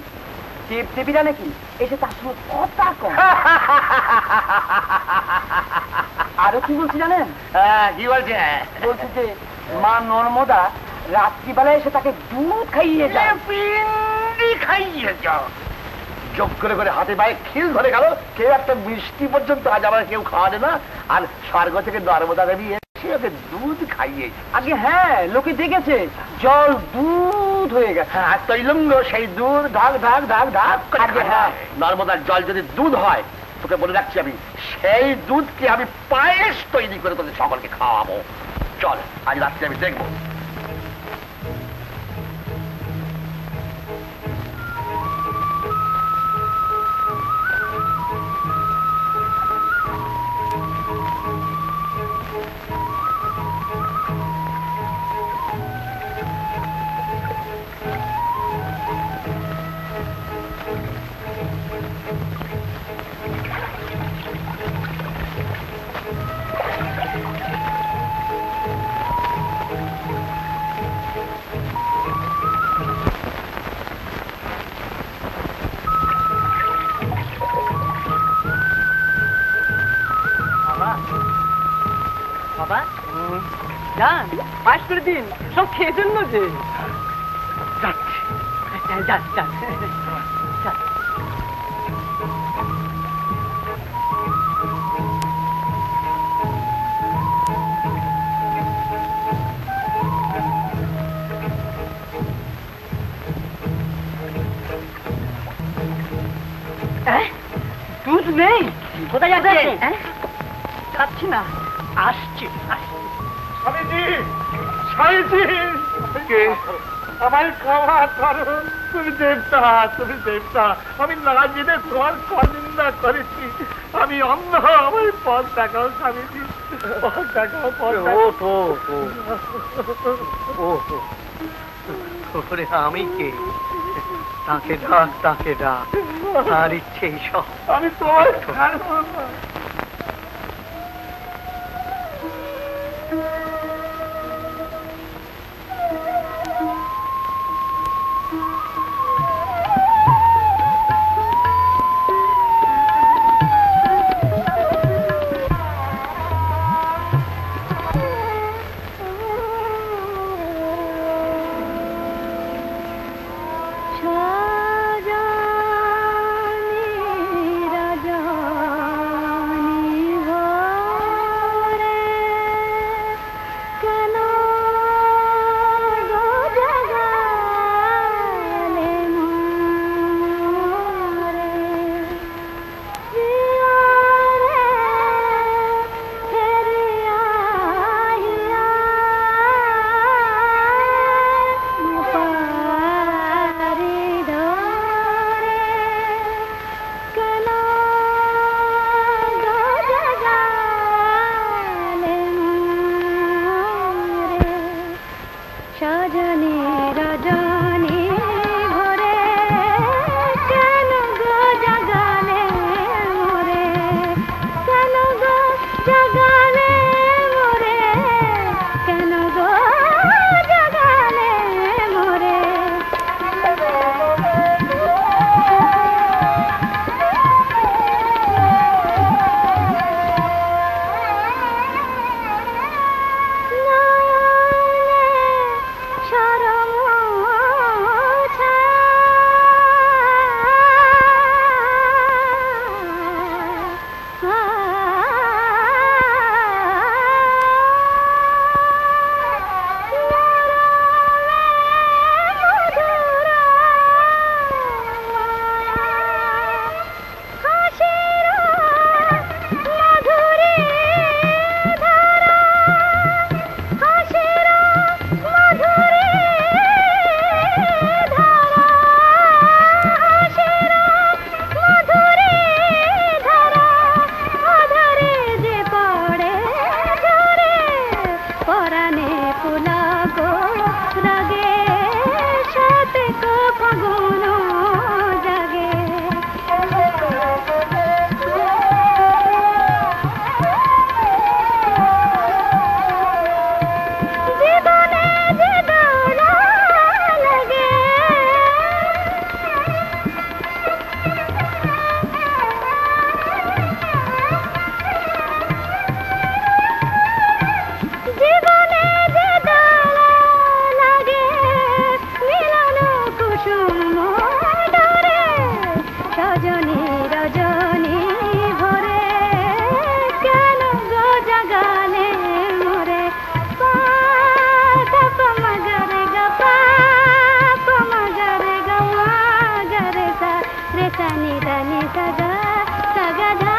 দেবদেবীরা নাকি এসে তার সঙ্গে কথা কয়। আরো কি বলছে জানেন? কি বলছে? বলছে যে মা নর্মদা রাত্রিবেলায় এসে তাকে দুধ খাইয়ে যায়। পিন্ডি খাইয়ে যাও। যোগ করে করে হাতে পায়ে খিল ধরে গেল। কেউ একটা মিষ্টি পর্যন্ত আজ আমার কেউ খাওয়াবে না, আর স্বর্গ থেকে নর্মদা দেবী এসে ওকে দুধ খাইয়ে। আগে হ্যাঁ, লোকে দেখেছে জল দুধ হয়ে গেছে। হ্যাঁ, তৈলঙ্গ সেই দুধ ঢাক ঢাক ঢাক ঢাক। হ্যাঁ, নর্মদার জল যদি দুধ হয়, তোকে বলে রাখছি আমি, সেই দুধকে আমি পায়েস তৈরি করে তোদের সকলকে খাওয়াবো। চল, আজ রাত্রে আমি দেখবো। পাশ করে দিন, সব খেয়ে জন্য যে যাচ্ছি। দুধ নেই? কোথায় যাচ্ছে? যাচ্ছি না, আসছি। স্বামীজি, স্বামীজি, আমার ক্ষমা করো। তুমি দেবতা, তুমি দেবতা। আমি না জেনে তোমার নিন্দা করেছি। আমি অন্ধ, আমার পথ দেখাও স্বামীজি, পথ দেখাও, পথ দেখাও। আমি কে? তাকে ডাক, তাকে ডাক, তার ইচ্ছেই সব। আমি তোমার ছাড়বো না। রাজা ফাগুন জাগে জীবনে যে দোলা লাগে জীবনে যে দোলা লাগে মিলন কুসুম ডরে সজনী রজনী ভরে কেন গো জাগালে মোরে পা মগরে গা পা মগরে গা মগরে সা রে সানি দানি সগা সগা ধা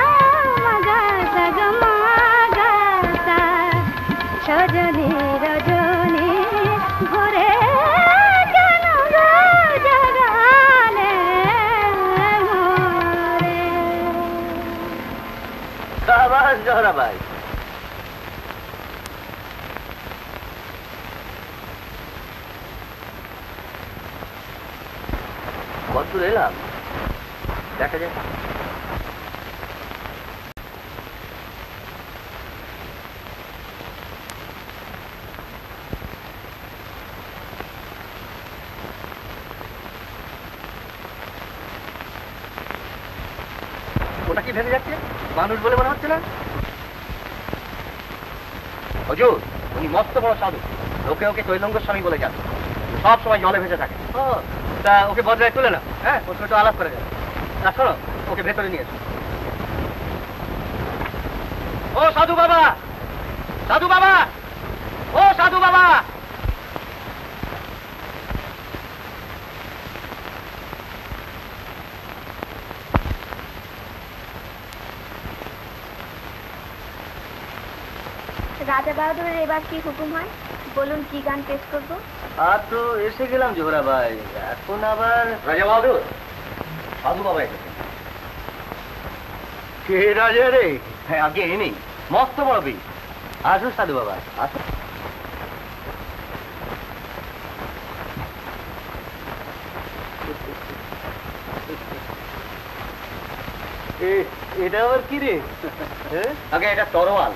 মগা সগা মগা সা সজনী রজনী ভরে কেন গো জাগালে মোরে সাবাস জহরা ভাই। কত দূর এলাম দেখা যায়। ওটা কি ভেবে যাচ্ছে? মানুষ বলে মনে হচ্ছে না? হুজুর, উনি মস্ত বড় সাধু, লোকে ওকে তৈলঙ্গ স্বামী বলে যান, সব সময় জলে ভেসে থাকে। তা ওকে বদলায় তুলে না, হ্যাঁ, ওর সঙ্গে আলাপ করে যাবে। আর শোনো, ওকে ভেতরে নিয়ে এসো। ও সাধু বাবা, সাধু বাবা, ও সাধু বাবা। রাজা বাহাদুরের এবার কি হুকুম হয় বলুন, কি গান পেশ করবো? আর তো এসে গেলাম জোহরা ভাই, এখন আবার রাজা বাহাদুর সাধু বাবা এসেছে। কে রাজা রে? হ্যাঁ, আগে এ নেই, মস্ত বড় বি। আসো সাধু বাবা, আসো। এটা আবার কি রে? আগে এটা তরোয়াল।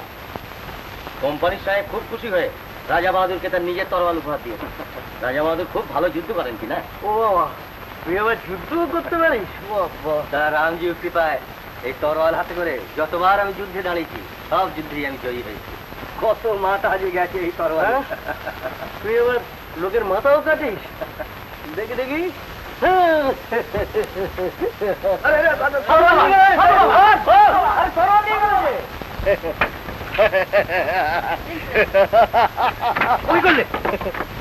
কোম্পানির সাহেব খুব খুশি হয়ে রাজা বাহাদুরকে তার নিজের তরোয়াল উপহার দিয়েছে। রাজা বাহাদুর খুব ভালো যুদ্ধ করেন কিনা। ও বাবা, তুই আবার যুদ্ধও করতে পারিস? তার রামজি কৃপায় এই তরোয়াল হাতে করে যতবার আমি যুদ্ধে দাঁড়িয়েছি সব যুদ্ধেই আমি জয়ী হয়েছি। কত মাথা যে গেছে এই তরোয়াল। তুই আবার লোকের মাথাও কাটিস? দেখি দেখি।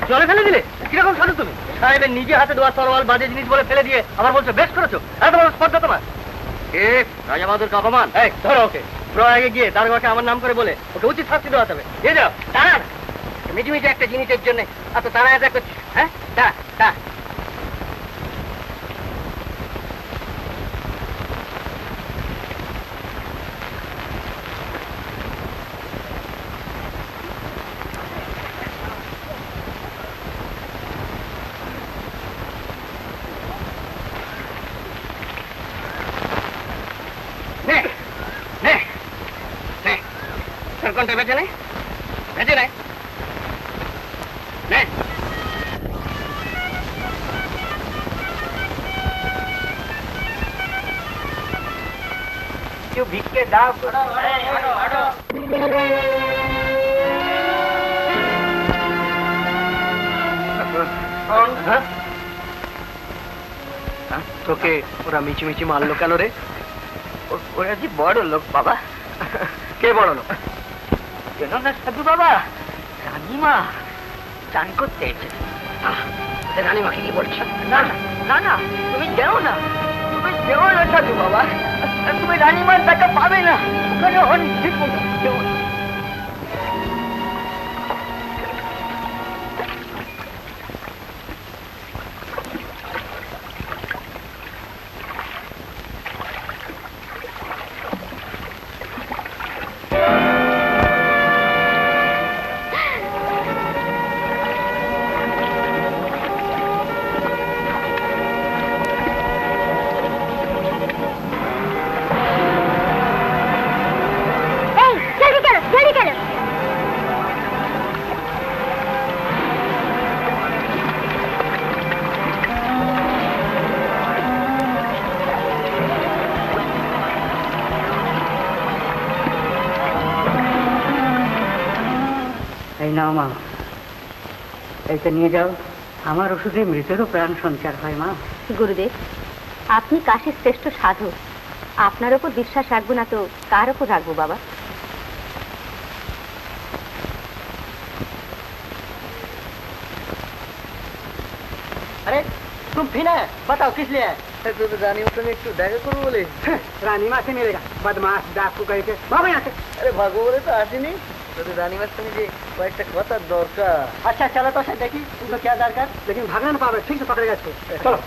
জলে ফেলে দিলে? কিরকম সাধু তুমি? সাহেবের নিজে হাতে দেওয়া তরোয়াল বাজে জিনিস বলে ফেলে দিয়ে আবার বলছো বেশ করেছো। এত বড় স্পর্ধা তোমার? রাজা বাহাদুরকে অপমান। এই ধরো ওকে, প্রয়াগে গিয়ে দারোগাকে আমার নাম করে বলে ওকে উচিত শাস্তি দেওয়া হবে। দিয়ে যাও। দাঁড়ান, মিটিমিটি একটা জিনিসের জন্য এত তাড়াতাড়ি করছিস? হ্যাঁ, দাঁড়া দাঁড়া। কোনটা বেঁচে নেই? বেঁচে নেই। কেউ ভিক্ষে দাও। তোকে ওরা মিচিমিচি মারলো কেন রে? ওরা যে বড় লোক বাবা। কে বড় লোক? কেন না সাধু বাবা, রানীমা চান করতে এসেছে। রানীমাকে কি বলছো? না না না, তুমি যেও না, তুমি যেও না সাধু বাবা, তুমি রানীমার টাকা পাবে না, ওখানে অনেক বিপদ। যেও না। মা, এইটা নিয়ে যাও। আমার ওষুধে মৃতেরও প্রাণ সঞ্চার হয় মা। গুরুদেব, আপনি কাশীর শ্রেষ্ঠ সাধু, আপনার ওপর বিশ্বাস রাখবো না তো কার ওপর রাখবো বাবা? अरे तुम फिर है, बताओ किस लिए है? तो रानीमा से একটু দেখা করবো বলে। रानीमा से मिलेगा, बदमाश डाकू कह के बाबा यहाँ से। আরে ভাগো বলে তো আসিনি, তোদের রানীমার সঙ্গে যে কয়েকটা কথার দরকার। अच्छा चलो तो सर देखी तुमको क्या दरकार, लेकिन भागना ना पावे, ठीक से पकड़ेगा इसको। चलो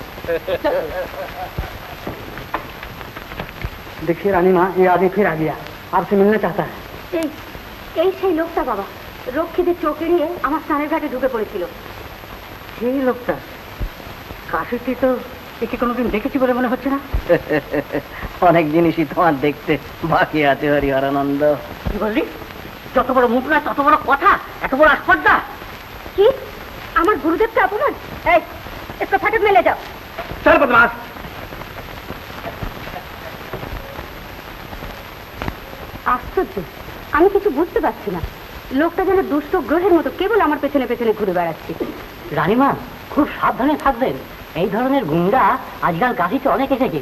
देखिए रानीमा, ये आदमी फिर आ गया, आपसे मिलना चाहता है। এই সেই লোকটা বাবা, রক্ষীদের চোখ এড়িয়ে আমার স্নানের ঘাটে ঢুকে পড়েছিল। সেই লোকটা কাশিতে তো একে কোনোদিন দেখেছি বলে মনে হচ্ছে না। অনেক জিনিসই তোমার দেখতে বাকি আছে হরিহরানন্দ। কি বললি? যত বড় মুখ না তত বড় কথা, এত বড় আসপর্দা। কি আমার গুরুদেবকে অপমান? এই একটু ফাটক মেলে যাও। চল বদমাস। আশ্চর্য, আমি কিছু বুঝতে পারছি না। লোকটা যেন দুষ্ট গ্রহের মতো কেবল আমার পেছনে পেছনে ঘুরে বেড়াচ্ছে। রানীমা খুব সাবধানে থাকবেন, এই ধরনের গুন্ডা আজকাল কাশিতে অনেক এসেছে।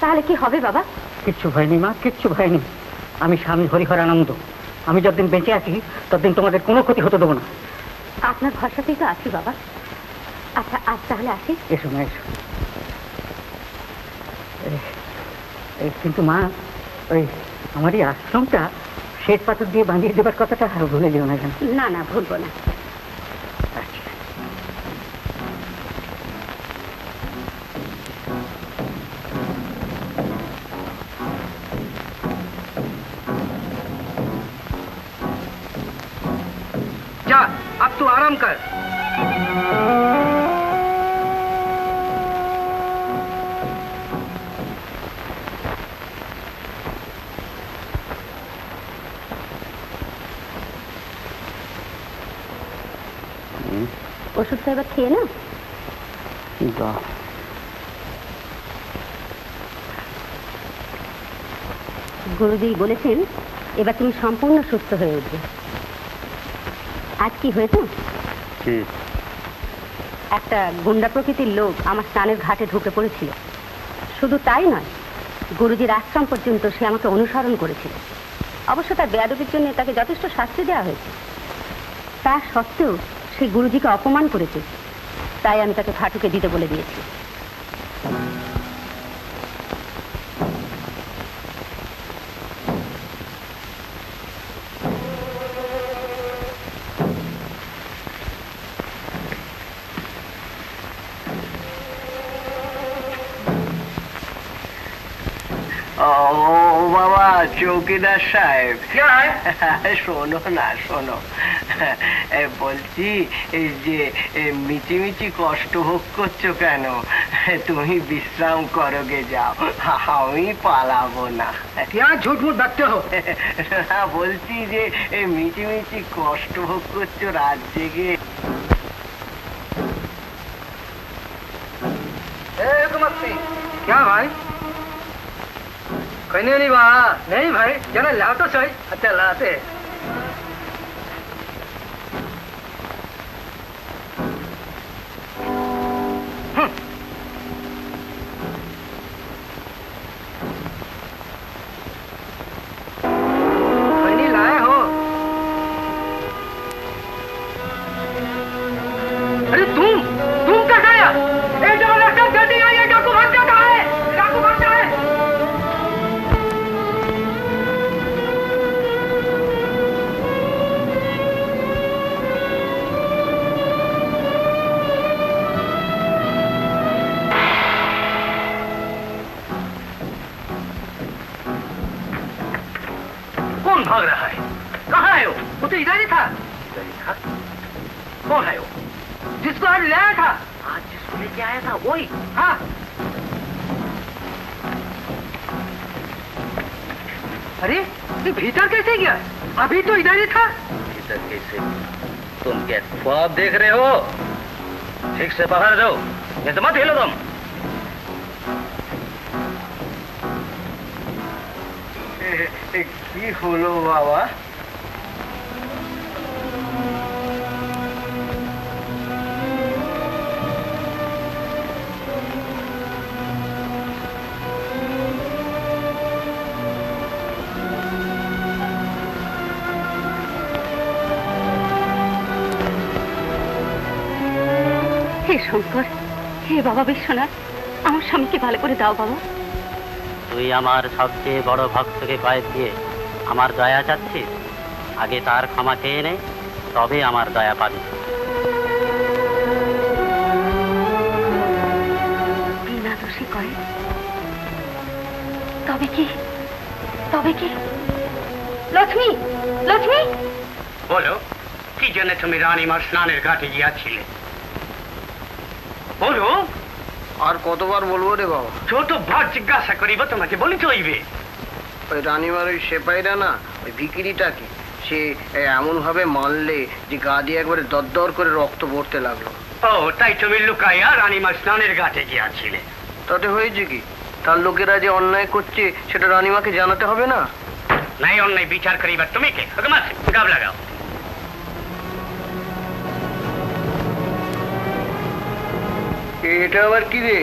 তাহলে কি হবে বাবা? কিচ্ছু ভয়নি মা, কিচ্ছু ভয়নি। আমি স্বামী হরিহরানন্দ, আমি যতদিন বেঁচে আছি ততদিন তোমাদের কোনো ক্ষতি হতে দেবো না। আপনার ভরসাতেই তো আছি বাবা। আচ্ছা আজ তাহলে আসি। এসো মা এসো। কিন্তু মা, ওই আমার এই আশ্রমটা শ্বেত পাথর দিয়ে বাঁধিয়ে দেবার কথাটা আর ভুলে যেও না কেন। না না, ভুলবো না। আচ্ছা। जा, अब तू आराम कर। ওষুধটা এবার খেয়ে না। গুরুজি বলেছেন এবার তুমি সম্পূর্ণ সুস্থ হয়ে উঠবে। আজ কি হয়েছে? একটা গুন্ডা প্রকৃতির লোক আমার স্নানের ঘাটে ঢুকে পড়েছিল। শুধু তাই নয়, গুরুজির আশ্রম পর্যন্ত সে আমাকে অনুসরণ করেছিল। অবশ্য তার বেয়াদবির জন্য তাকে যথেষ্ট শাস্তি দেওয়া হয়েছে। তা সত্ত্বেও সে গুরুজিকে অপমান করেছে, তাই আমি তাকে ফাটুকে দিতে বলে দিয়েছি। বাবা চৌকিদার সাহেব, क्या है? শোনো না শোনো, বলছি এই যে মিচিমিচি কষ্ট ভোগ করছো কেন? তুমি বিশ্রাম করো গে, যাও, আমি পালাবো না। क्या झूठ मूठ बकते हो? না, বলছি যে মিচিমিচি কষ্ট ভোগ করছো রাত জেগে। क्या भाई? कोई नहीं बा। नहीं भाई, जरा ला तो सही। अच्छा लाते। कोई नहीं लाए हो? अरे तुम क्या खाया? एक जबरदस्त जल्दी आइए, डाकू भाग जाता है, डाकू भागता है। कौन भाग रहा है? कहाँ है वो तो इधर ही था। इधर ही था? कौन है वो? जिसको आज ले आया था। आज जिसको लेके आया था वही? हाँ। अरे ये भीतर कैसे गया? अभी तो इधर ही था। भीतर कैसे? तुम क्या ख्वाब देख रहे हो? ठीक से बाहर जाओ, ये तो मत हिलो तुम। কি হলো বাবা? হে শঙ্কর, হে বাবা বিশ্বনাথ, আমার স্বামীকে ভালো করে দাও বাবা। তুই আমার সবচেয়ে বড় ভক্তকে কয়েক দিয়ে আমার দয়া চাচ্ছিস? আগে তার ক্ষমা খেয়ে নে, তবে আমার দয়া পাবি। বিনা দোষী করে তবে কি? লক্ষ্মী, লক্ষ্মী, বলো, কি জন্য তুমি রানীমার স্নানের ঘাটে গিয়াছিলে? বলো। আর কতবার বলবো রে বাবা? ছোট ভাগ জিজ্ঞাসা করিব, তোমাকে বলিতে হইবে। ওই রানীমার ওই সেপাইরা না, ওই ভিকিরিটাকে সে এমন ভাবে মারলে যে গা দিয়ে একবারে দরদর করে রক্ত পড়তে লাগলো। ও, তাই তুমি লুকাইয়া রানীমার স্নানের ঘাটে গিয়াছিলে? তাতে হয়েছে কি? তার লোকেরা যে অন্যায় করছে সেটা রানীমাকে জানাতে হবে না? নাই, অন্যায় বিচার করিবার তুমি কে? গাব লাগাও। এটা আবার কি রে?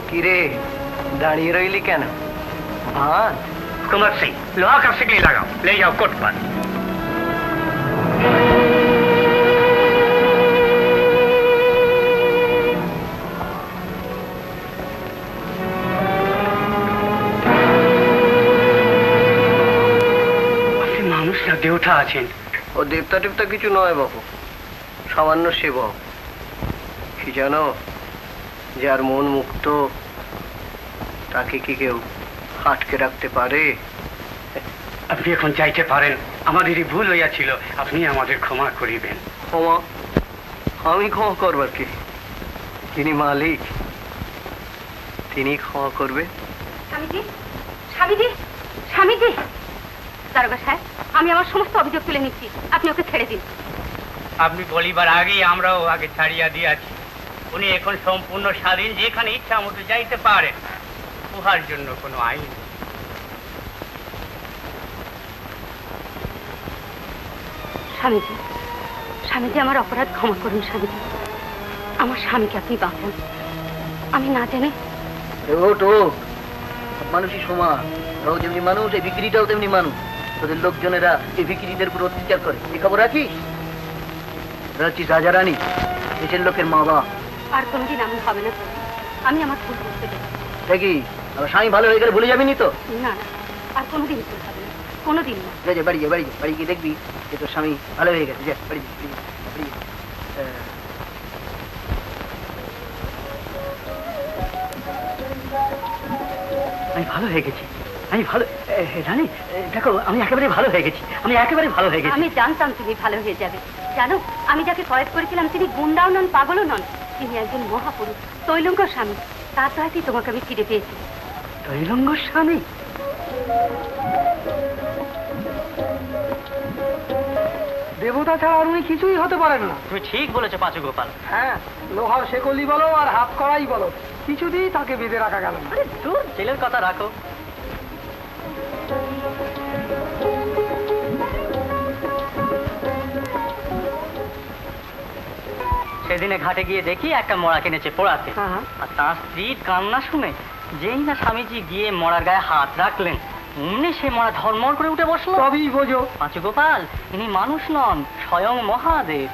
কি রে, দাঁড়িয়ে রইলি কেন? ভাত कुंवर सिंह, लोहा का सिकली लगाओ, ले जाओ कोट पर। মানুষরা দেবতা আছেন। ও দেবতা টেবতা কিছু নয় বাবু, সামান্য সেবক। কি জানো, যার মন মুক্ত তাকে কি কেউ আটকে রাখতে পারে? আপনি এখন চাইতে পারেন, আমাদেরই ভুল হইয়াছিল, আপনি আমাদের ক্ষমা করিবেন। ক্ষমা? আমি ক্ষমা করবার কি? তিনি মালিক, তিনি ক্ষমা করবে। স্বামীজি, স্বামীজি, স্বামীজি! দারোগা সাহেব, আমি আমার সমস্ত অভিযোগ তুলে নিচ্ছি, আপনি ওকে ছেড়ে দিন। আপনি বলিবার আগেই আমরাও আগে ছাড়িয়া দিয়াছি। উনি এখন সম্পূর্ণ স্বাধীন, যেখানে ইচ্ছা মতো যাইতে পারেন। উহার জন্য কোনো আইন। স্বামীজি, স্বামীজি, আমার অপরাধ ক্ষমা করুন স্বামীজি। আমার স্বামীকে আপনি বাঁচান। আমি না জেনে। মানুষই সমান, ওরাও যেমনি মানুষ, এই বিক্রিটাও তেমনি মানুষ। তোদের লোকজনেরা এই বিক্রিদের উপর অত্যাচার করে, এই খবর রাখিস? রাখছিস রাজা রানী, দেশের লোকের মা বাবা। আর কোনদিন আমি হবে না, আমি আমার ভুল করতে চাই। দেখি আমার স্বামী ভালো হয়ে গেলে ভুলে যাবি নি তো? না, আর কোনোদিন ভুল হবে না, কোনোদিন না। বাড়ি যা, বাড়ি গিয়ে দেখবি যে তোর স্বামী ভালো হয়ে গেছে। যা বাড়ি যা, বাড়ি যা। আমি ভালো হয়ে গেছি, আমি ভালো। রানী দেখো, আমি একেবারে ভালো হয়ে গেছি, আমি একেবারে ভালো হয়ে গেছি। আমি জানতাম তুমি ভালো হয়ে যাবে। জানো, আমি যাকে কয়েদ করেছিলাম তিনি গুন্ডাও নন, পাগলও নন, তিনি একজন মহাপুরুষ, তৈলঙ্গ স্বামী। তার দয়াতেই তোমাকে আমি ফিরে পেয়েছি। তৈলঙ্গ স্বামী? দেবতা ছাড়া আর উনি কিছুই হতে পারেন না। তুমি ঠিক বলেছো পাঁচু গোপাল। হ্যাঁ, লোহার শেকলি বলো আর হাত করাই বলো, কিছুতেই তাকে বেঁধে রাখা গেল না। আরে দূর, জেলের কথা রাখো। সেদিনে ঘাটে গিয়ে দেখি একটা মড়া কিনেছে পোড়াতে, আর তার স্ত্রীর কান্না শুনে যেই না স্বামীজি গিয়ে মড়ার গায়ে হাত রাখলেন, অমনি সে মড়া ধর্মর করে উঠে বসলো। তবেই বোঝো পাঁচু গোপাল, ইনি মানুষ নন, স্বয়ং মহাদেব।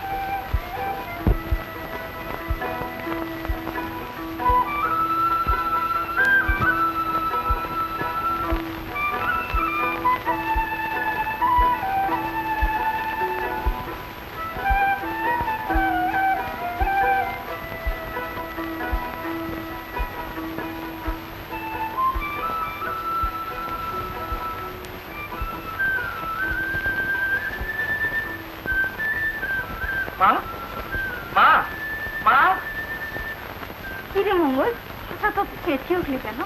মা, মা, মা! কি রে মঙ্গল, তো চেঁচিয়ে উঠলি কেন?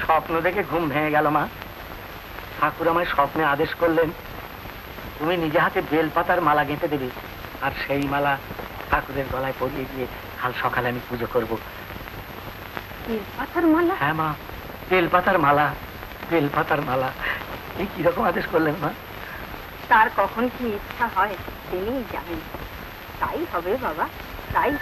স্বপ্ন দেখে ঘুম ভেঙে গেল মা। ঠাকুর আমায় স্বপ্নে আদেশ করলেন, তুমি নিজে হাতে বেলপাতার মালা গেঁথে দেবে, আর সেই মালা ঠাকুরের গলায় পরিয়ে দিয়ে কাল সকালে আমি পুজো করব। বেলপাতার মালা? হ্যাঁ মা, বেলপাতার মালা, বেলপাতার মালা। এই কিরকম আদেশ করলেন মা? তার কখন কি ইচ্ছা হয় তিনিই জানেন। তাই হবে বাবা, তাই।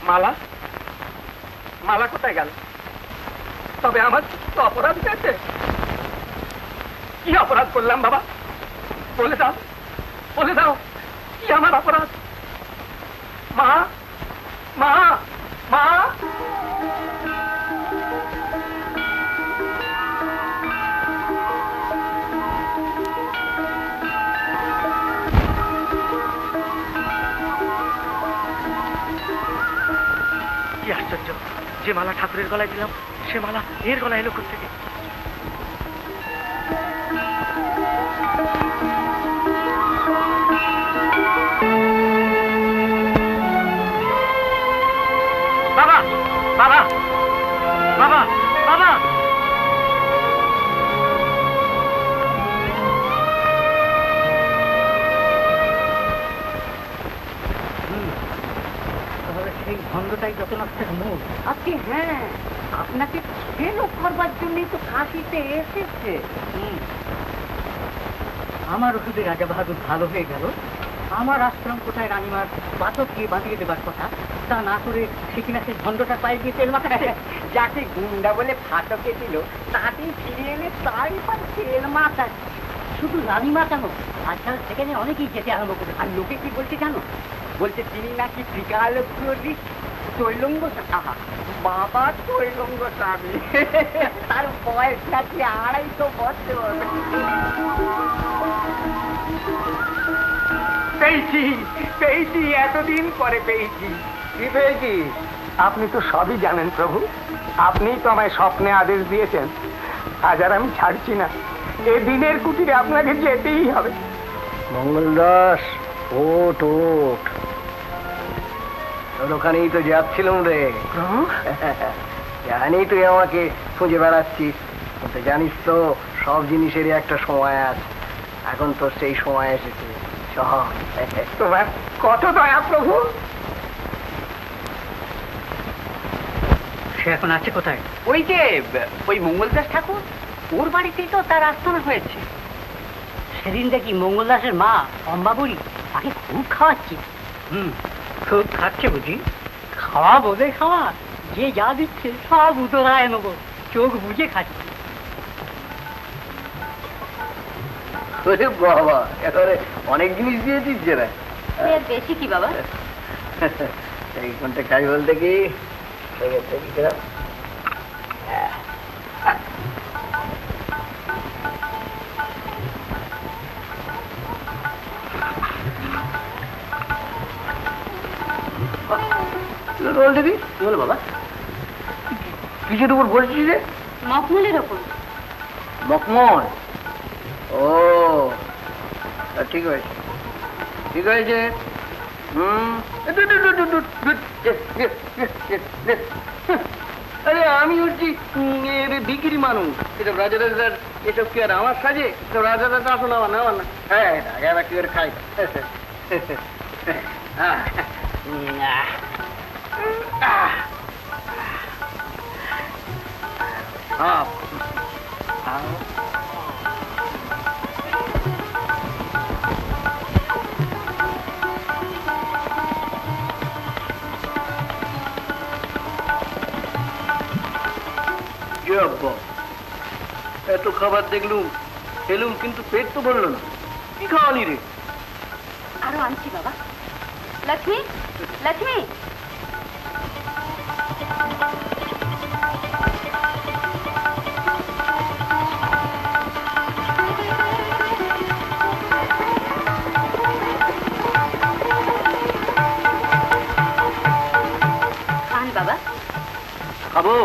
মালা মালা কোথায় গেল? তবে আমার তো অপরাধ হয়েছে। কি অপরাধ করলাম বাবা? বলে দাও, বলে দাও, কি আমার অপরাধ? মা, মা, মা। কি আশ্চর্য, যে মালা ঠাকুরের গলায় দিলাম সে মালা এর গলায় এলো কোত্থেকে? বাবা, বাবা, বাবা, বাবা। সেই ভণ্ডটাই যত নষ্টের মূল। আপনি হ্যাঁ, আপনাকে ছেল করবার জন্যই তো কাশিতে এসেছে। আমার ওষুধে রাজা বাহাদুর ভালো হয়ে গেল, আমার আশ্রম কোথায় রানীমার বাতককে বাঁধিয়ে দেবার কথা, তা না করে সে কিনা সেই ভণ্ডটার পায়ে গিয়ে তেল মাখাচ্ছে। যাকে গুন্ডা বলে ফাটকে দিল তাকেই ফিরে এনে তাই পার তেল মাখাচ্ছে। শুধু রানীমা কেন, আজকাল সেখানে অনেকেই যেতে আরম্ভ করে। আর লোকে কি বলছে জানো? বলছে তিনি নাকি ত্রিকালক্ষ্মী তৈলঙ্গ বাবা, তৈলঙ্গ স্বামী। তার বয়স নাকি 250 বছর। পেয়েছি, পেয়েছি, এতদিন পরে পেয়েছি। কি পেয়েছি? আপনি তো সবই জানেন প্রভু। আপনিই তো আমায় স্বপ্নে আদেশ দিয়েছেন। আজ আর আমি ছাড়ছি না। এ দিনের কুটিরে আপনাকে যেতেই হবে। মঙ্গল দাস, ওঠ ওঠ, তোর ওখানেই তো যাচ্ছিলাম রে। প্রভু, জানি তুই আমাকে খুঁজে বেড়াচ্ছিস, কিন্তু জানিস তো সব জিনিসেরই একটা সময় আছে। এখন তোর সেই সময় এসেছে। তোমার কত দয়া প্রভু। সে এখন আছে কোথায়? ওই যে ওই মঙ্গলদাস ঠাকুর, ওর বাড়িতেই তো তার আস্তানা হয়েছে। সেদিন দেখি মঙ্গলদাসের মা অম্বাবুড়ি তাকে খুব খাওয়াচ্ছে। খুব খাচ্ছে বুঝি? খাওয়া বোধে খাওয়া, যে যা দিচ্ছে সব উতরায় নেবো, চোখ বুঝে খাচ্ছে। বাবা, এবারে অনেক জিনিস দিয়ে দিচ্ছে না। বেশি কি বাবা? এই কোনটা খাই বলতে কি? দিদি কি বলো বাবা? কিসের উপর বলছিস রে? মখমলের ওপর। মখমল? ও ঠিক হয়েছে, ঠিক হয়েছে। আরে আমি হচ্ছি বিক্রি মানুষ, এসব রাজা রাজার এসব কি আর আমার সাজে? সব রাজা রাজা আসো না, আমার না। হ্যাঁ, আগে আবার কি করে খাই। এত খাবার দেখলুম, খেলুম, কিন্তু পেট তো ভরলো না। কি খাওয়ালি রে? আরো আনছি বাবা। লক্ষ্মী, লক্ষ্মী। খান বাবা। খাবো,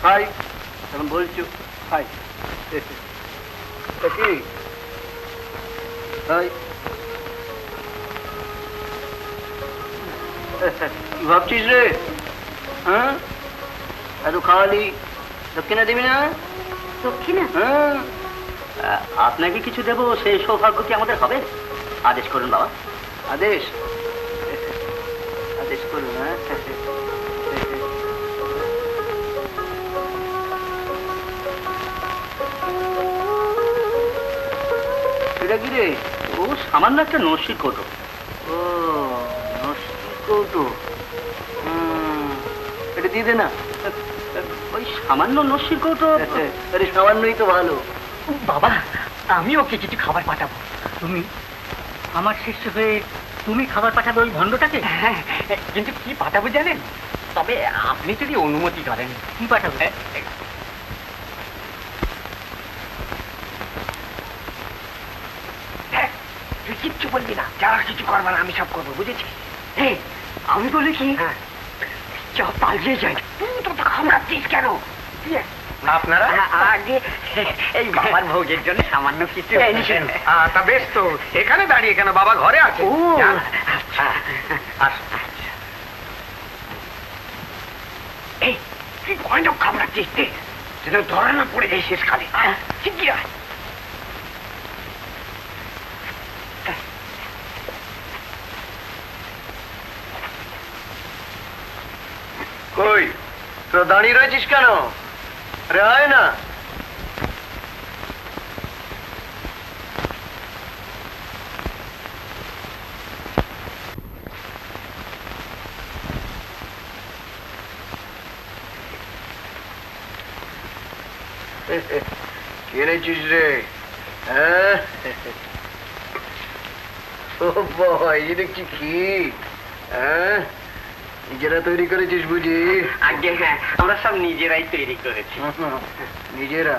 খাই, এখন বলছো খাই। কি ভাবছিস রে? হ্যাঁ, এত খাওয়ালি, দক্ষিণা দিবি না? দক্ষিণা? হ্যাঁ। আপনাকে কিছু দেবো, সেই সৌভাগ্য কি আমাদের হবে? আদেশ করুন বাবা। আদেশ, আদেশ করুন। হ্যাঁ, এটা কি রে? ও সামান্য একটা নস্যি কৌটো। ও নস্যি কৌটো। পাঠিয়ে দে না। ওই সামান্য নস্যির কৌটো। আরে সামান্যই তো ভালো। বাবা, আমি ওকে কিছু খাবার পাঠাবো। তুমি আমার শিষ্য হয়ে তুমি খাবার পাঠাবে ওই ভণ্ডটাকে? হ্যাঁ, কিন্তু কি পাঠাবো জানেন? তবে আপনি যদি অনুমতি করেন। কি পাঠাবো? তুই কিচ্ছু বলবি না, যারা কিছু করবে না আমি সব করবো, বুঝেছিস? আমি বলি কি, চল পালিয়ে যাই। তুই তো খামড়াচ্ছিস কেন? আপনারা আগে এই বাবার ভোগের জন্য সামান্য কিছু। তা বেশ, তো এখানে দাঁড়িয়ে কেন? বাবা ঘরে আছে। এই তুই ভয়ানক খামড়াচ্ছিস, যেন ধরা না পড়ে যাই শেষকালে। শিগগির আয়। কই তোরা দাঁড়িয়ে রয়েছিস কেন? আরে আয় না। কিনেছিস রে? হ্যাঁ, ও বাবা, এই দেখছি কি? হ্যাঁ, নিজেরা তৈরি করেছিস বুঝি? আগে হ্যাঁ, আমরা সব নিজেরাই তৈরি করেছি। নিজেরা?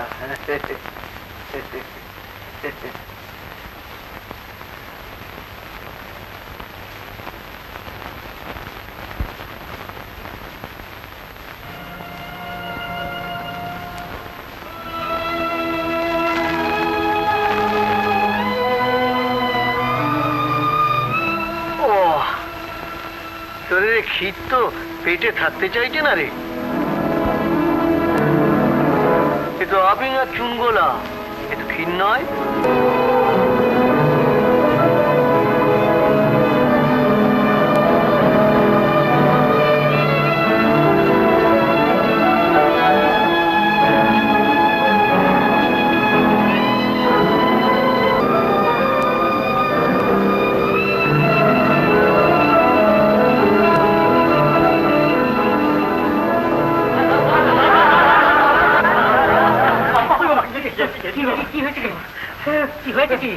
তোদের খিদ তো পেটে থাকতে চাইছে না রে। এ তো আপিং আর চুনগোলা, এ তো ক্ষীর নয়।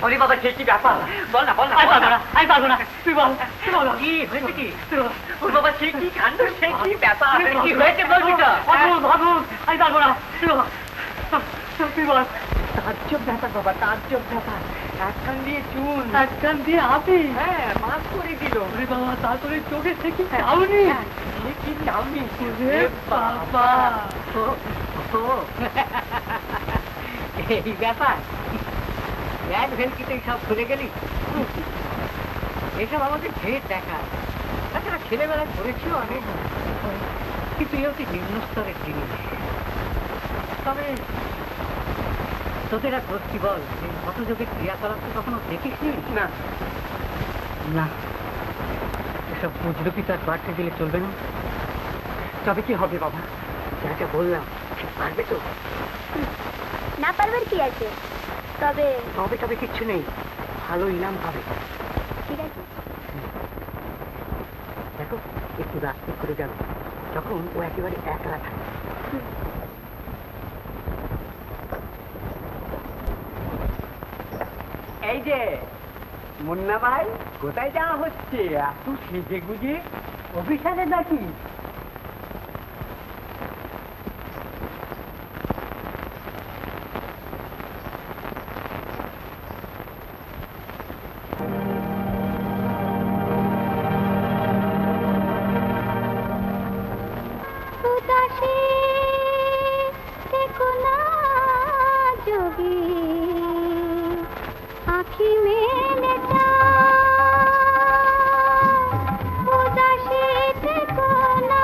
ওরে বাবা, সে কি ব্যাপার? বল না, বল না। আমি পারবো না, তুই বল, তুই বল। কি হয়েছে? কি ওর বাবা, সে কি কাণ্ড, সে কি ব্যাপার? কি হয়েছে বলবি তো? ভাবুন, আমি পারবো না, তুই বল। তাজ্জব ব্যাপার বাবা, তাজ্জব ব্যাপার। এক কান দিয়ে চুন, এক কান দিয়ে আপি, হ্যাঁ, মাছ করে দিল। ওরে বাবা, তারপরে চোখে সে কি চাউনি, সে কি চাউনি। বাবা, এই ব্যাপার। ব্যাগ ভেলকিতে সব খুলে গেলি। এসব আমাদের ঢের দেখা। তাছাড়া ছেলেবেলায় করেছিল অনেক, কিন্তু এ হচ্ছে নিম্ন স্তরের জিনিস। তবে তোদের আর বস্তি বল, হতযোগের ক্রিয়াকলাপ তো কখনো দেখিস নি? না না, এসব বুঝলো কি তার বাড়তে দিলে চলবে না। তবে কি হবে বাবা? যা যা বললাম ঠিক পারবে তো? না পারবার কি আছে? তবে তবে কিচ্ছু নেই, ভালো ইনাম পাবে। ঠিক আছে, দেখো একটু রাস্তা করে যাবে, যখন ও একেবারে একলা থাকে। এই যে মুন্না ভাই, কোথায় যাওয়া হচ্ছে? এত সেজে গুজে অফিসারে নাকি? आँखी में लेटा उदासी देखो ना।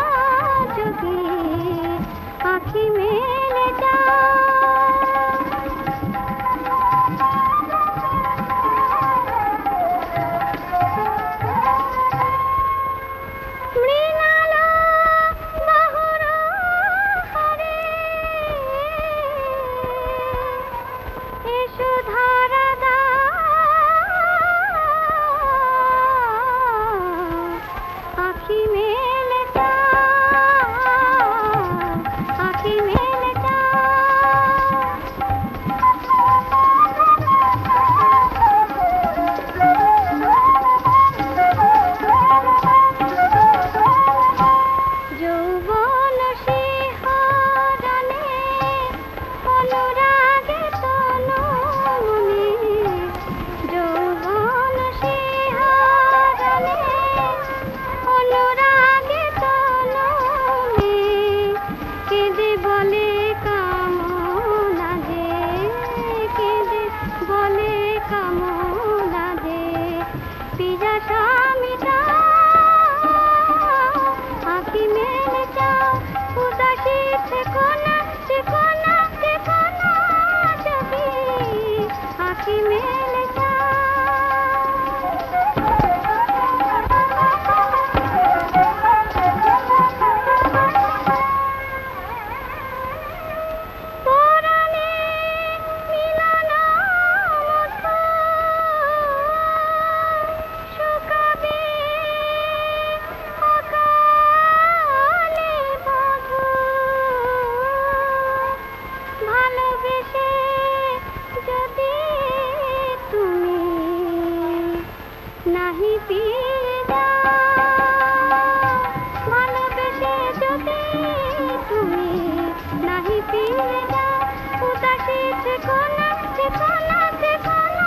ठिकाना ठिकाना ठिकाना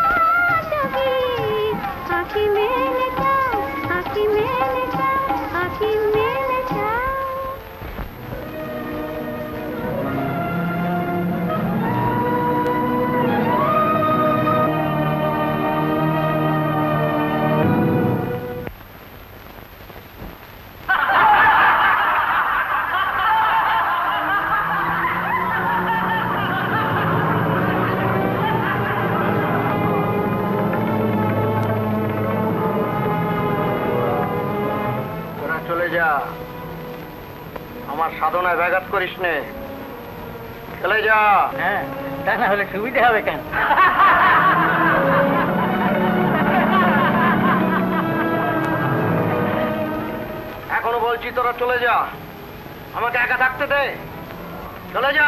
जगी आखी मेले जाओ आखी मेले जाओ आखी मेले जाओ চলে যা, আমার সাধনায় ব্যাঘাত করিস নে, চলে যা। হ্যাঁ, তা না হলে সুবিধা হবে কেন? এখনো বলছি তোরা চলে যা, আমাকে একা থাকতে দে, চলে যা।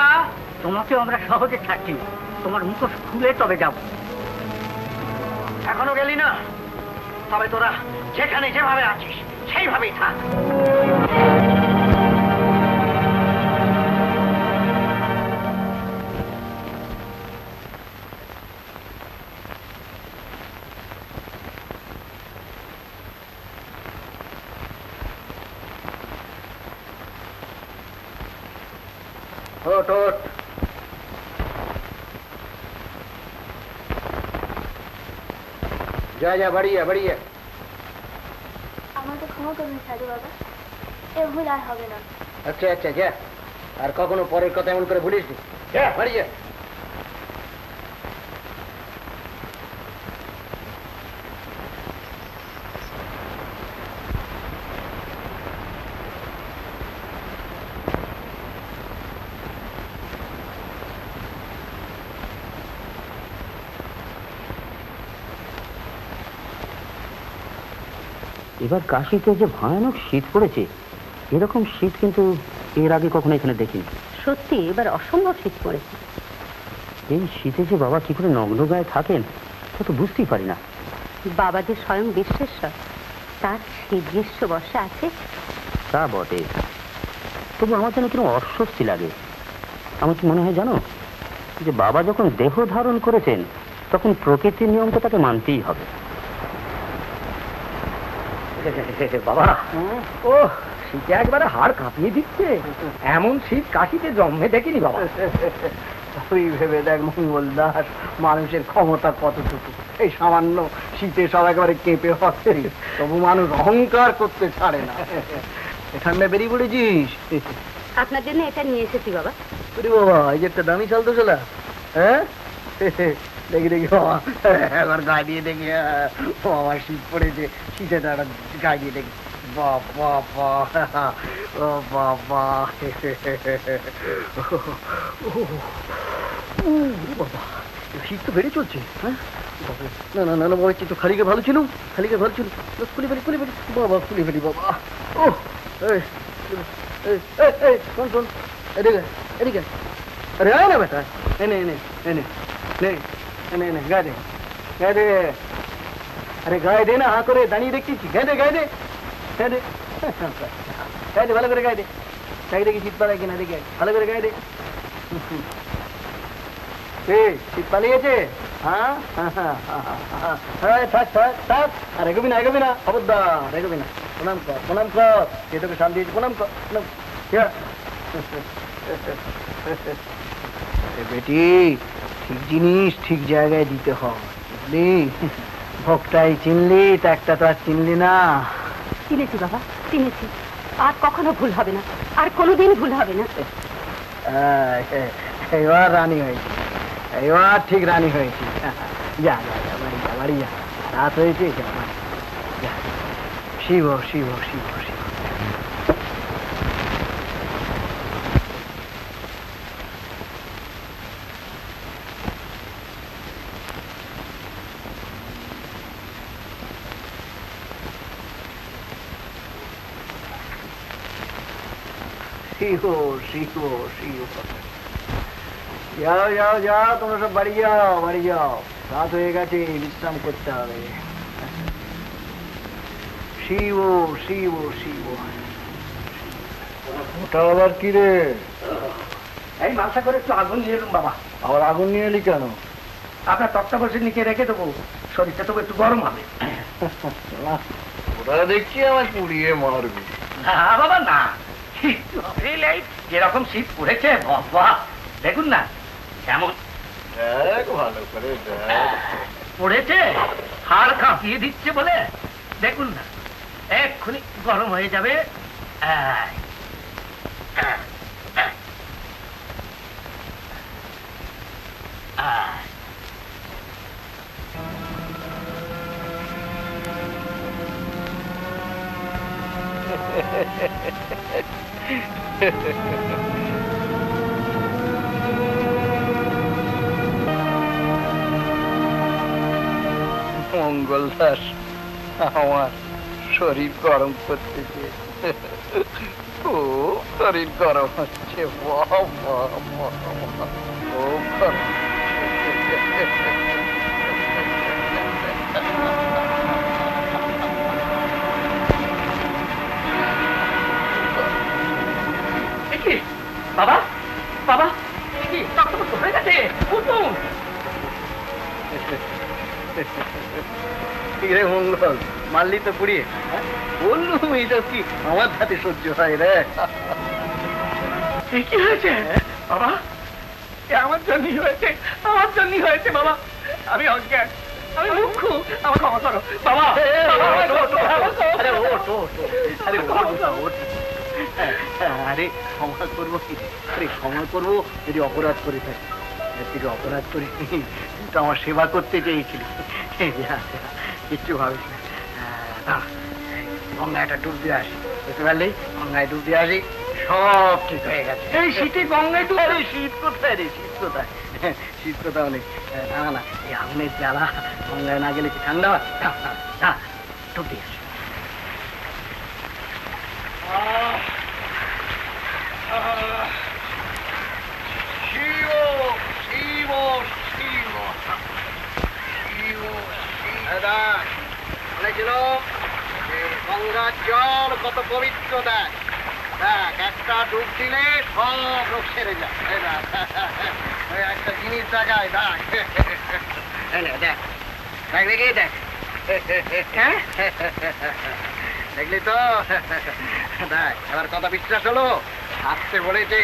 তোমাকেও আমরা সহজে ছাড়ছি না, তোমার মুখোশ খুলে তবে যাব। এখনো গেলি না? তবে তোরা যেখানে যেভাবে আছিস সেইভাবেই থাক। ওঠ ওঠ, যা যা, বাড়িয়ে বাড়িয়ে। আমাকে ক্ষমা করবেন সাধু বাবা, এ ভুল আর হবে না। আচ্ছা আচ্ছা, যা, আর কখনো পরের কথা এমন করে ভুলিস নি, যা বাড়িয়ে। এবার কাশিতে যে ভয়ানক শীত পড়েছে, এরকম শীত কিন্তু এর আগে কখনো এখানে দেখিনি। সত্যি এবার অসম্ভব শীত পড়েছে। এই শীতে যে বাবা কি করে নগ্ন গায়ে থাকেন তা তো বুঝতেই পারি না। বাবা যে স্বয়ং বিশ্বেশ্বর, তার সেই গ্রীষ্ম বর্ষা আছে। তা বটে, তবু আমার যেন কিরকম অস্বস্তি লাগে। আমার কি মনে হয় জানো, যে বাবা যখন দেহ ধারণ করেছেন তখন প্রকৃতির নিয়ম তো তাকে মানতেই হবে। বাবা, ও শীতে একবারে হাড় কাঁপিয়ে দিচ্ছে, এমন শীত কাশিতে জন্মে দেখিনি বাবা। তুই ভেবে দেখ মঙ্গল দাস, মানুষের ক্ষমতা কতটুকু। এই সামান্য শীতে সব একেবারে কেঁপে হচ্ছে, তবু মানুষ অহংকার করতে ছাড়ে না। ঠান্ডা বেরিয়ে পড়েছিস? আপনার জন্য এটা নিয়ে এসেছি বাবা। বাবা, এই যে একটা দামি চাল তো চলা, হ্যাঁ দেখি দেখি বাবা, একবার গায়ে দিয়ে দেখি। বাবা শীত পড়েছে, শীতে তারা গায়ে দিয়ে দেখি। বাবা ও বাবা, বাবা শীত তো বেড়ে চলছে। হ্যাঁ, না না না না বাবা, তো খালিকে ভালো ছিল, খালিকে ভালো ছিল। খুলে ফেলি খুলে ফেলি বাবা, খুলে ফেলি বাবা। ও শোন শোন, এদিকে এদিকে, अरे आए ना बेटा, नहीं नहीं नहीं नहीं नहीं नहीं नहीं गाय दे गाय दे, अरे गाय दे ना, हाँ करे दानी देखती गाय दे गाय दे गाय दे गाय दे, ভালো করে গায় দে, গায় দেখি শীত পালায় কিনা দেখে, ভালো করে গায় দে। শীত পালিয়েছে? হ্যাঁ থাক থাক থাক, আর এগোবি না এগোবি না, খবরদার এগোবি না। প্রণাম কর প্রণাম কর, কে তোকে শান্তি দিয়েছে, প্রণাম কর প্রণাম। বেটি, ঠিক জিনিস ঠিক জায়গায় দিতে হয়, বুঝলি? ভোগটাই চিনলি, একটা তো আর চিনলি না। চিনেছি বাবা, চিনেছি, আর কখনো ভুল হবে না, আর কোনোদিন ভুল হবে না। এবার রানী হয়েছি, এবার ঠিক রানী হয়েছি। যা যা যা, বাড়ি যা বাড়ি যা, রাত হয়েছে, যা। শিব শিব শিব শিব। শিব শিব শিব। যাও যাও যাও, তোমরা সব বাড়ি যাও বাড়ি যাও, রাত হয়ে গেছে, বিশ্রাম করতে হবে। শিব শিব শিব। ওটা আবার কি রে? এই মাথা করে একটু আগুন নিয়ে এলুম বাবা। আবার আগুন নিয়ে এলি কেন? আপনার তক্তাপোষের নিচে রেখে দেবো, শরীরটা তবু একটু গরম হবে। ওরা দেখছি আমার পুড়িয়ে মারবি। না বাবা না, যেরকম শীত পড়েছে বাবা, দেখুন না কেমন দেখ ভালো করে দেখ। পড়েছে, হাড় কাঁপিয়ে দিচ্ছে বলে। দেখুন না, এক্ষুনি গরম হয়ে যাবে। মঙ্গল দাস, আমার শরীর গরম করতেছে, ও শরীর গরম হচ্ছে, ও গরম। বাবা বাবা, কি তক্তাপোষ হয়ে গেছে, উঠুন। রে মঙ্গল, মারলি তো পুড়িয়ে? বললুম এইটা কি আমার হাতে সহ্য হয় রে? কি হয়েছে বাবা? আমার জন্যই হয়েছে, আমার জন্যই হয়েছে বাবা। আমি অজ্ঞান, আমি মুখ্য, আমার ক্ষমা করো বাবা। আরে ওঠ ওঠ, আরে ওঠ। আরে ক্ষমা করবো কি? আরে ক্ষমা করবো যদি অপরাধ করে থাকি। তুই অপরাধ করিস নি, তুই তো আমার সেবা করতে চেয়েছিলি। কিচ্ছু ভাবিস না। গঙ্গায় একটা ডুব দিয়ে আসি, বুঝতে পারলি? গঙ্গায় ডুব দিয়ে আসি, সব ঠিক হয়ে গেছে। এই শীতে গঙ্গায় ডুব? আরে শীত কোথায় রে, শীত কোথায়? শীত কোথাও নেই। না না, এই আগুনের জ্বালা, গঙ্গায় না গেলে কি ঠান্ডা হয়? না, ডুব দিয়ে আসি। শিব শিব শিব শিব, বলেছিল গঙ্গার জল কত পবিত্র, দেখ দেখ, একটা ডুব দিলে সব রোগ সেরে যায়। ওই একটা জিনিস দেখায়, দেখ দেখ দেখ দেখি, দেখ দেখলি তো? দেখ এবার কথা বিশ্বাস হলো? আসতে বলেছে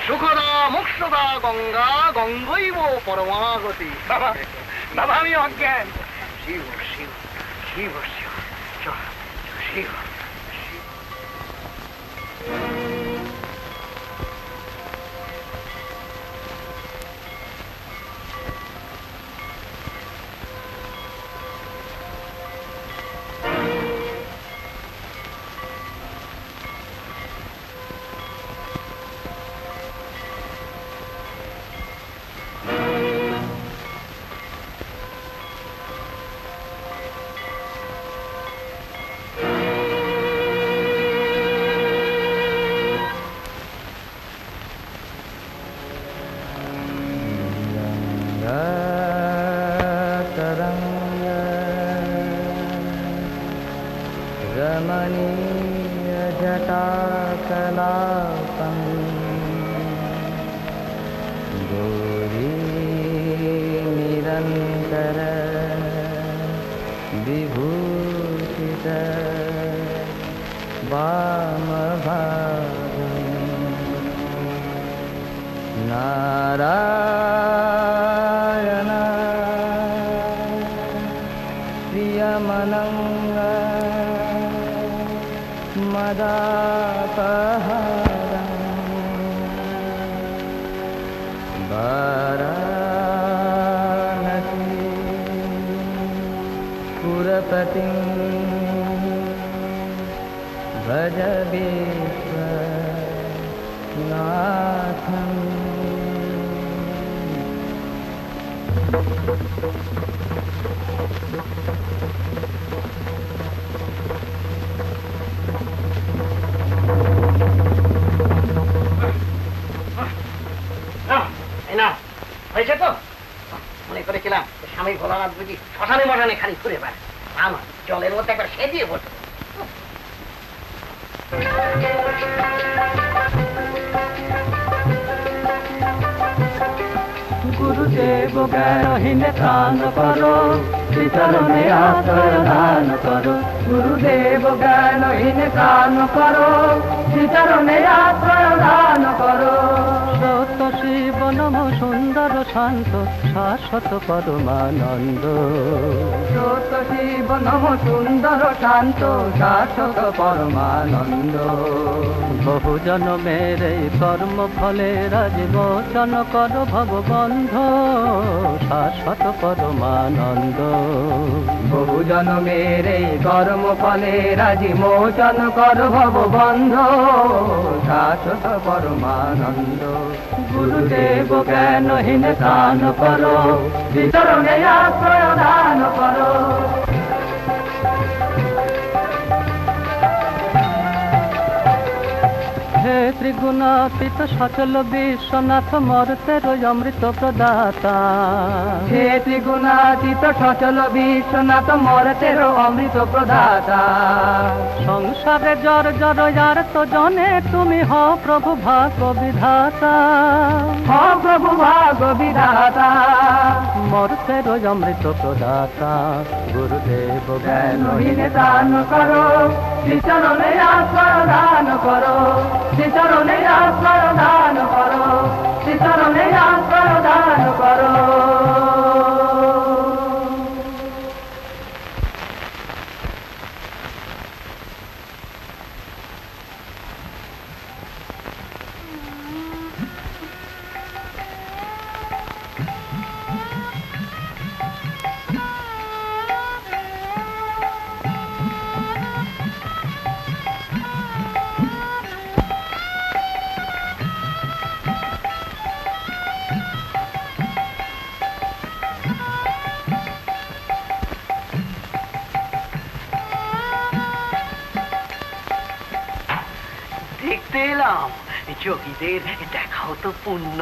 সুখদা মুক্ষদা গঙ্গা গঙ্গৈব পরমাগতি। বাবা বাবা, আমি অজ্ঞান। শিব শিব শিব শিব, চল শিব। হয়েছে তো? মনে করেছিলাম স্বামী ভোলানাথ বুঝি শ্মশানে মশানে খালি ঘুরে বেড়ায়, আমার জলের মধ্যে একবার সে দিয়ে বসে। গুরুদেব জ্ঞানহীন ত্রাণ করো, শ্রীচরণে আশ্রয় দান করো। গুরুদেব জ্ঞানহীন ত্রাণ করো, শ্রীচরণে আশ্রয় দান করো। সত্য শিব নম সুন্দর শান্ত শাশ্বত পরমানন্দ। সত্য শিব নম সুন্দর শান্ত শাশ্বত পরমানন্দ। বহু জন্মের এই কর্ম ফলের আজ মোচন কর ভববন্ধ শাশ্বত পরমানন্দ। বহু জন্মের এই কর্ম ফলের আজ মোচন কর ভববন্ধ শাশ্বত পরমানন্দ। গুরুদেব জ্ঞানহীন দান করো, শ্রীচরণে আশ্রয় দান করো। হে ত্রিগুণাতীত সচল বিশ্বনাথ মর্তের অমৃত প্রদাতা। হে ত্রিগুণাতীত সচল বিশ্বনাথ মর্তের অমৃত প্রদাতা। সংসারে জর জর যার তো জনে তুমি হ প্রভু ভাগ্য বিধাতা। হ প্রভু ভাগ্য বিধাতা। মর্তের অমৃত প্রদাতা। গুরুদেব জ্ঞানহীন দান করো, শ্রীচরণে আশ্রয় দান করো। শ্রীচরণে আশ্রয় দান করো, শ্রীচরণে আশ্রয় দান করো। দেখতে এলাম যোগীদের দেখাও তো পুণ্য।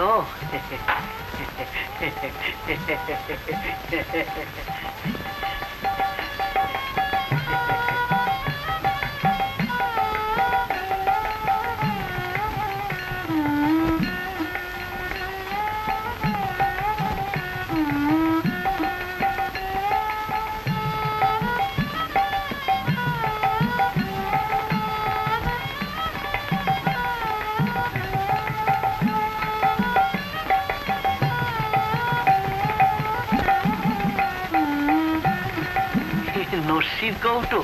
নস্যির কৌটো,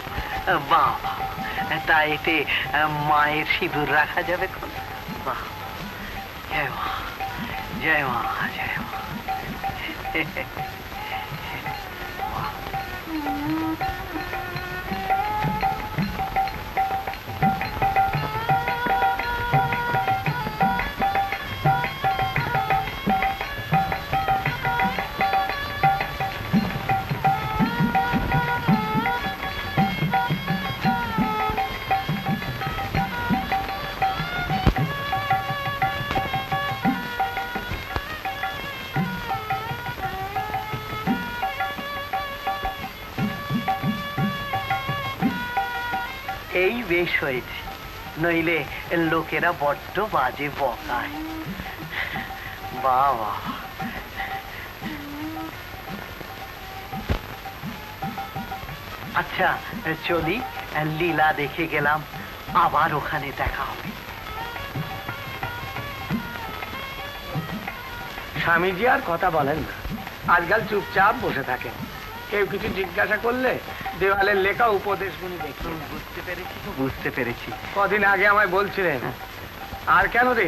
বাবা, তা এতে মায়ের সিঁদুর রাখা যাবে? বাহ, জয় মা, জয় মা, জয় মা। এই বেশ হয়েছে, নইলে লোকেরা বড্ড বাজে বকায়। বাবা, আচ্ছা চলি, লীলা দেখে গেলাম, আবার ওখানে দেখা হবে। স্বামীজি আর কথা বলেন না, আজকাল চুপচাপ বসে থাকেন। কেউ কিছু জিজ্ঞাসা করলে দেওয়ালের লেখা উপদেশগুলি দেখি। বুঝতে পেরেছি, বুঝতে পেরেছি। কদিন আগে আমায় বলছিলেন, আর কেন রে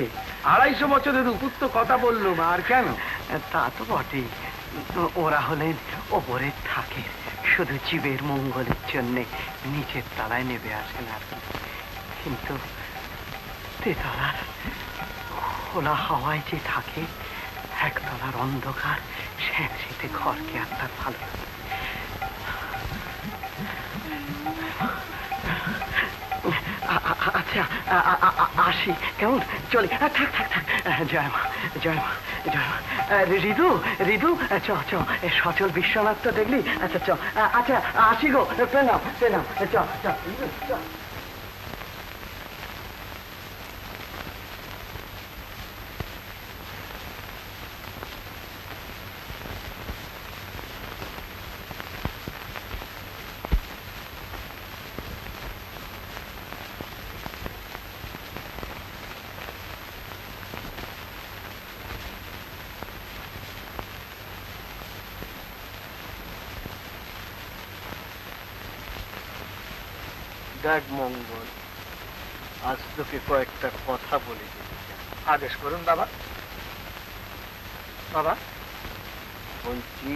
250 বছরের উপর তো কথা বললুম, আর কেন? তা তো বটেই, ওরা হলেন ওপরের থাকে, শুধু জীবের মঙ্গলের জন্য নিচের তলায় নেমে আসেন আর কি। কিন্তু তেতলার খোলা হাওয়ায় যে থাকে, একতলার অন্ধকার স্যাঁতসেঁতে ঘরকে আর তার ভালো লাগে। আচ্ছা আসি, কেমন? চলি, থাক থাক থাক। জয় মা, জয় মা, জয় মা। ঋতু, ঋতু, চ চ, সচল বিশ্বনাথ তো দেখলি? আচ্ছা চ, আচ্ছা আসি গো, প্রণাম প্রণাম, চ চ চ। দেখ মঙ্গল, আজ তোকে কয়েকটা কথা বলে যেতে চাই। আদেশ করুন বাবা। বাবা, বলছি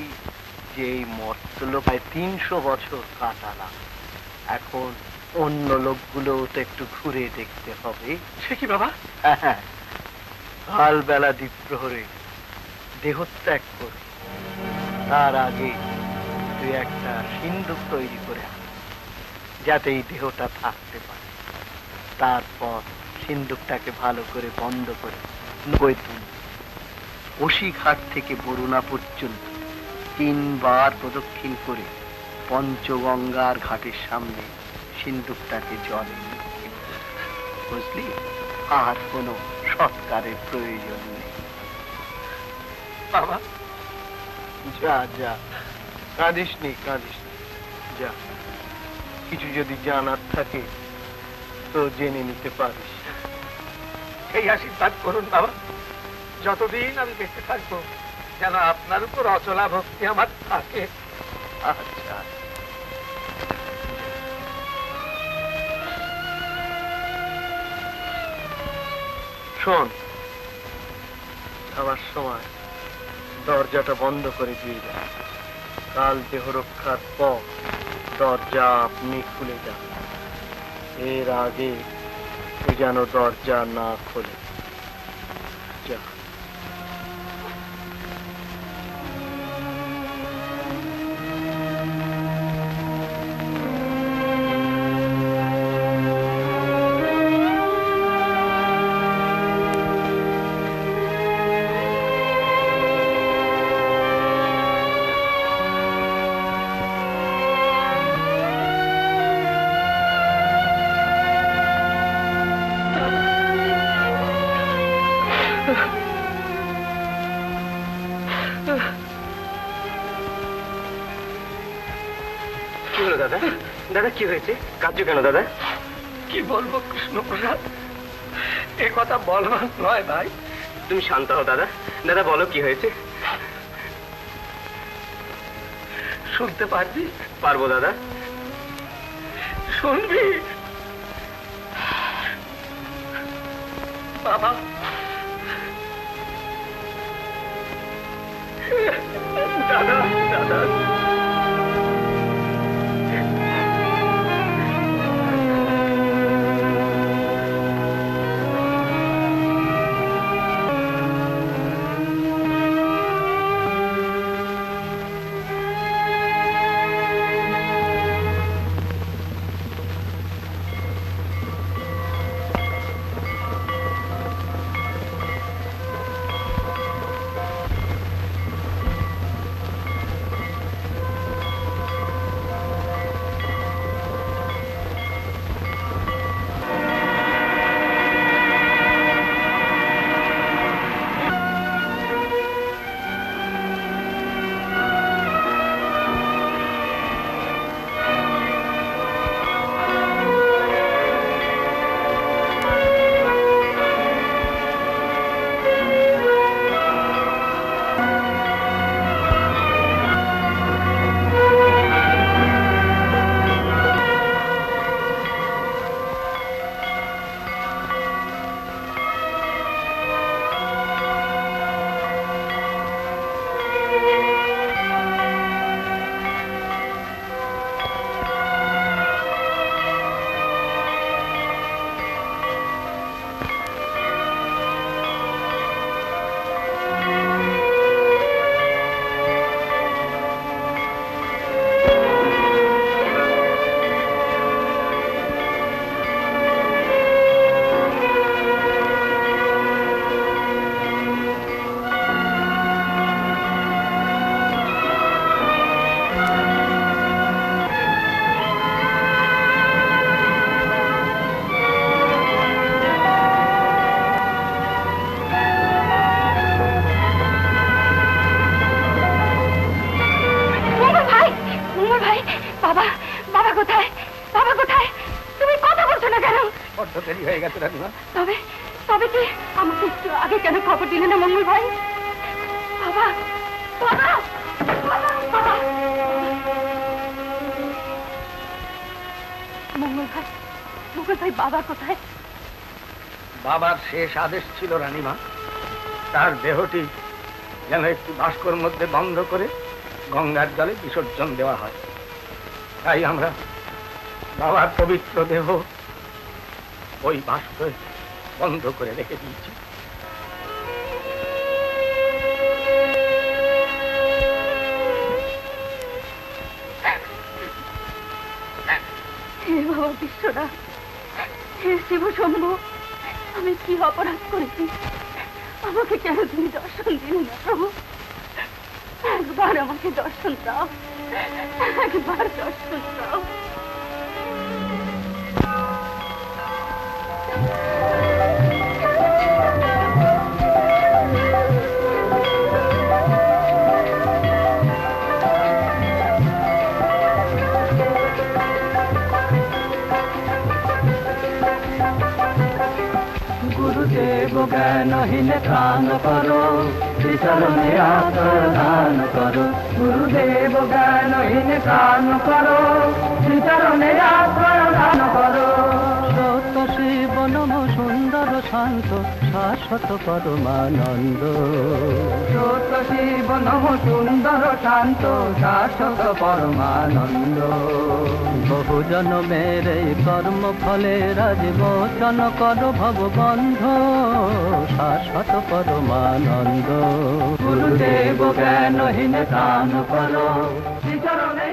যে এই মর্তলোক 300 বছর কাটালাম, এখন অন্য লোকগুলো তো একটু ঘুরে দেখতে হবে। সে কি বাবা? হ্যাঁ, কাল বেলা দ্বীপ্রহরে দেহত্যাগ করে তার আগে তুই একটা সিন্দুক তৈরি করে আন, যাতে এই দেহটা থাকতে পারে। তারপর সিন্দুকটাকে ভালো করে বন্ধ করে অশিঘাট থেকে বরুণা পর্যন্ত 3 বার প্রদক্ষিণ করে পঞ্চগঙ্গার ঘাটের সামনে সিন্দুকটাকে জলে নিক্ষেপ করবি। বুঝলি? আর কোনো সৎকারের প্রয়োজন নেই। বাবা, যা যা, কাঁদিস নি যা। কিছু যদি জানার থাকে তো জেনে নিতে পারিস। এই আশীর্বাদ করুন বাবা, যতদিন আমি বেঁচে থাকবো যেন আপনার উপর অচলা ভক্তি আমার থাকে। আচ্ছা, শোন, যাওয়ার সময় দরজাটা বন্ধ করে দিয়ে যা। কাল দেহ রক্ষার পর দরজা আপনি খুলে যান। এর আগে তুই যেন দরজা না খোলে। যা। কি হলো দাদা? দাদা কি হয়েছে? কাঁদছো কেন দাদা? কি বলবো কৃষ্ণপ্রসাদ, এ কথা বলবার নয় ভাই। তুমি শান্ত হও দাদা। দাদা বলো কি হয়েছে? শুনতে পারবি? পারবো দাদা। শুনবি? বাবা, দাদা দাদা দেরি হয়ে গেছে রানীমা। তবে তবে কি আমাকে একটু আগে কেন খবর দিলেন না মঙ্গল ভাই? বাবা বাবা বাবা মঙ্গল ভাই কোথায়, বাবা কোথায়? বাবার শেষ আদেশ ছিল রানীমা, তার দেহটি যেন একটু ভাস্কর মধ্যে বন্ধ করে গঙ্গার জলে বিসর্জন দেওয়া হয়। তাই আমরা বাবার পবিত্র দেহ ওই ভাস্কর বন্ধ করে রেখে দিয়েছি। হে বাবা বিশ্বনাথ, হে শিব শম্ভু, আমি কি অপরাধ করেছি? আমাকে কেন তুমি দর্শন দিলে না প্রভু? একবার আমাকে দর্শন দাও, একবার দর্শন দাও। গুরুদেব জ্ঞানহীন প্রাণ করো, শ্রীচরণে আত্মদান করো। গুরুদেব জ্ঞানহীন প্রাণ করো, শ্রীচরণে আত্মদান করো। সত্য শিব নম সুন্দর শান্ত শাশ্বত পরমানন্দ। সত্য শিব নম সুন্দর শান্ত শাশ্বত পরমানন্দ। বহু জন্মের এই কর্ম ফলে রাজবচন কর ভববন্ধ শাশ্বত পরমানন্দ। গুরুদেব জ্ঞানহীন দান করো, শ্রীচরণে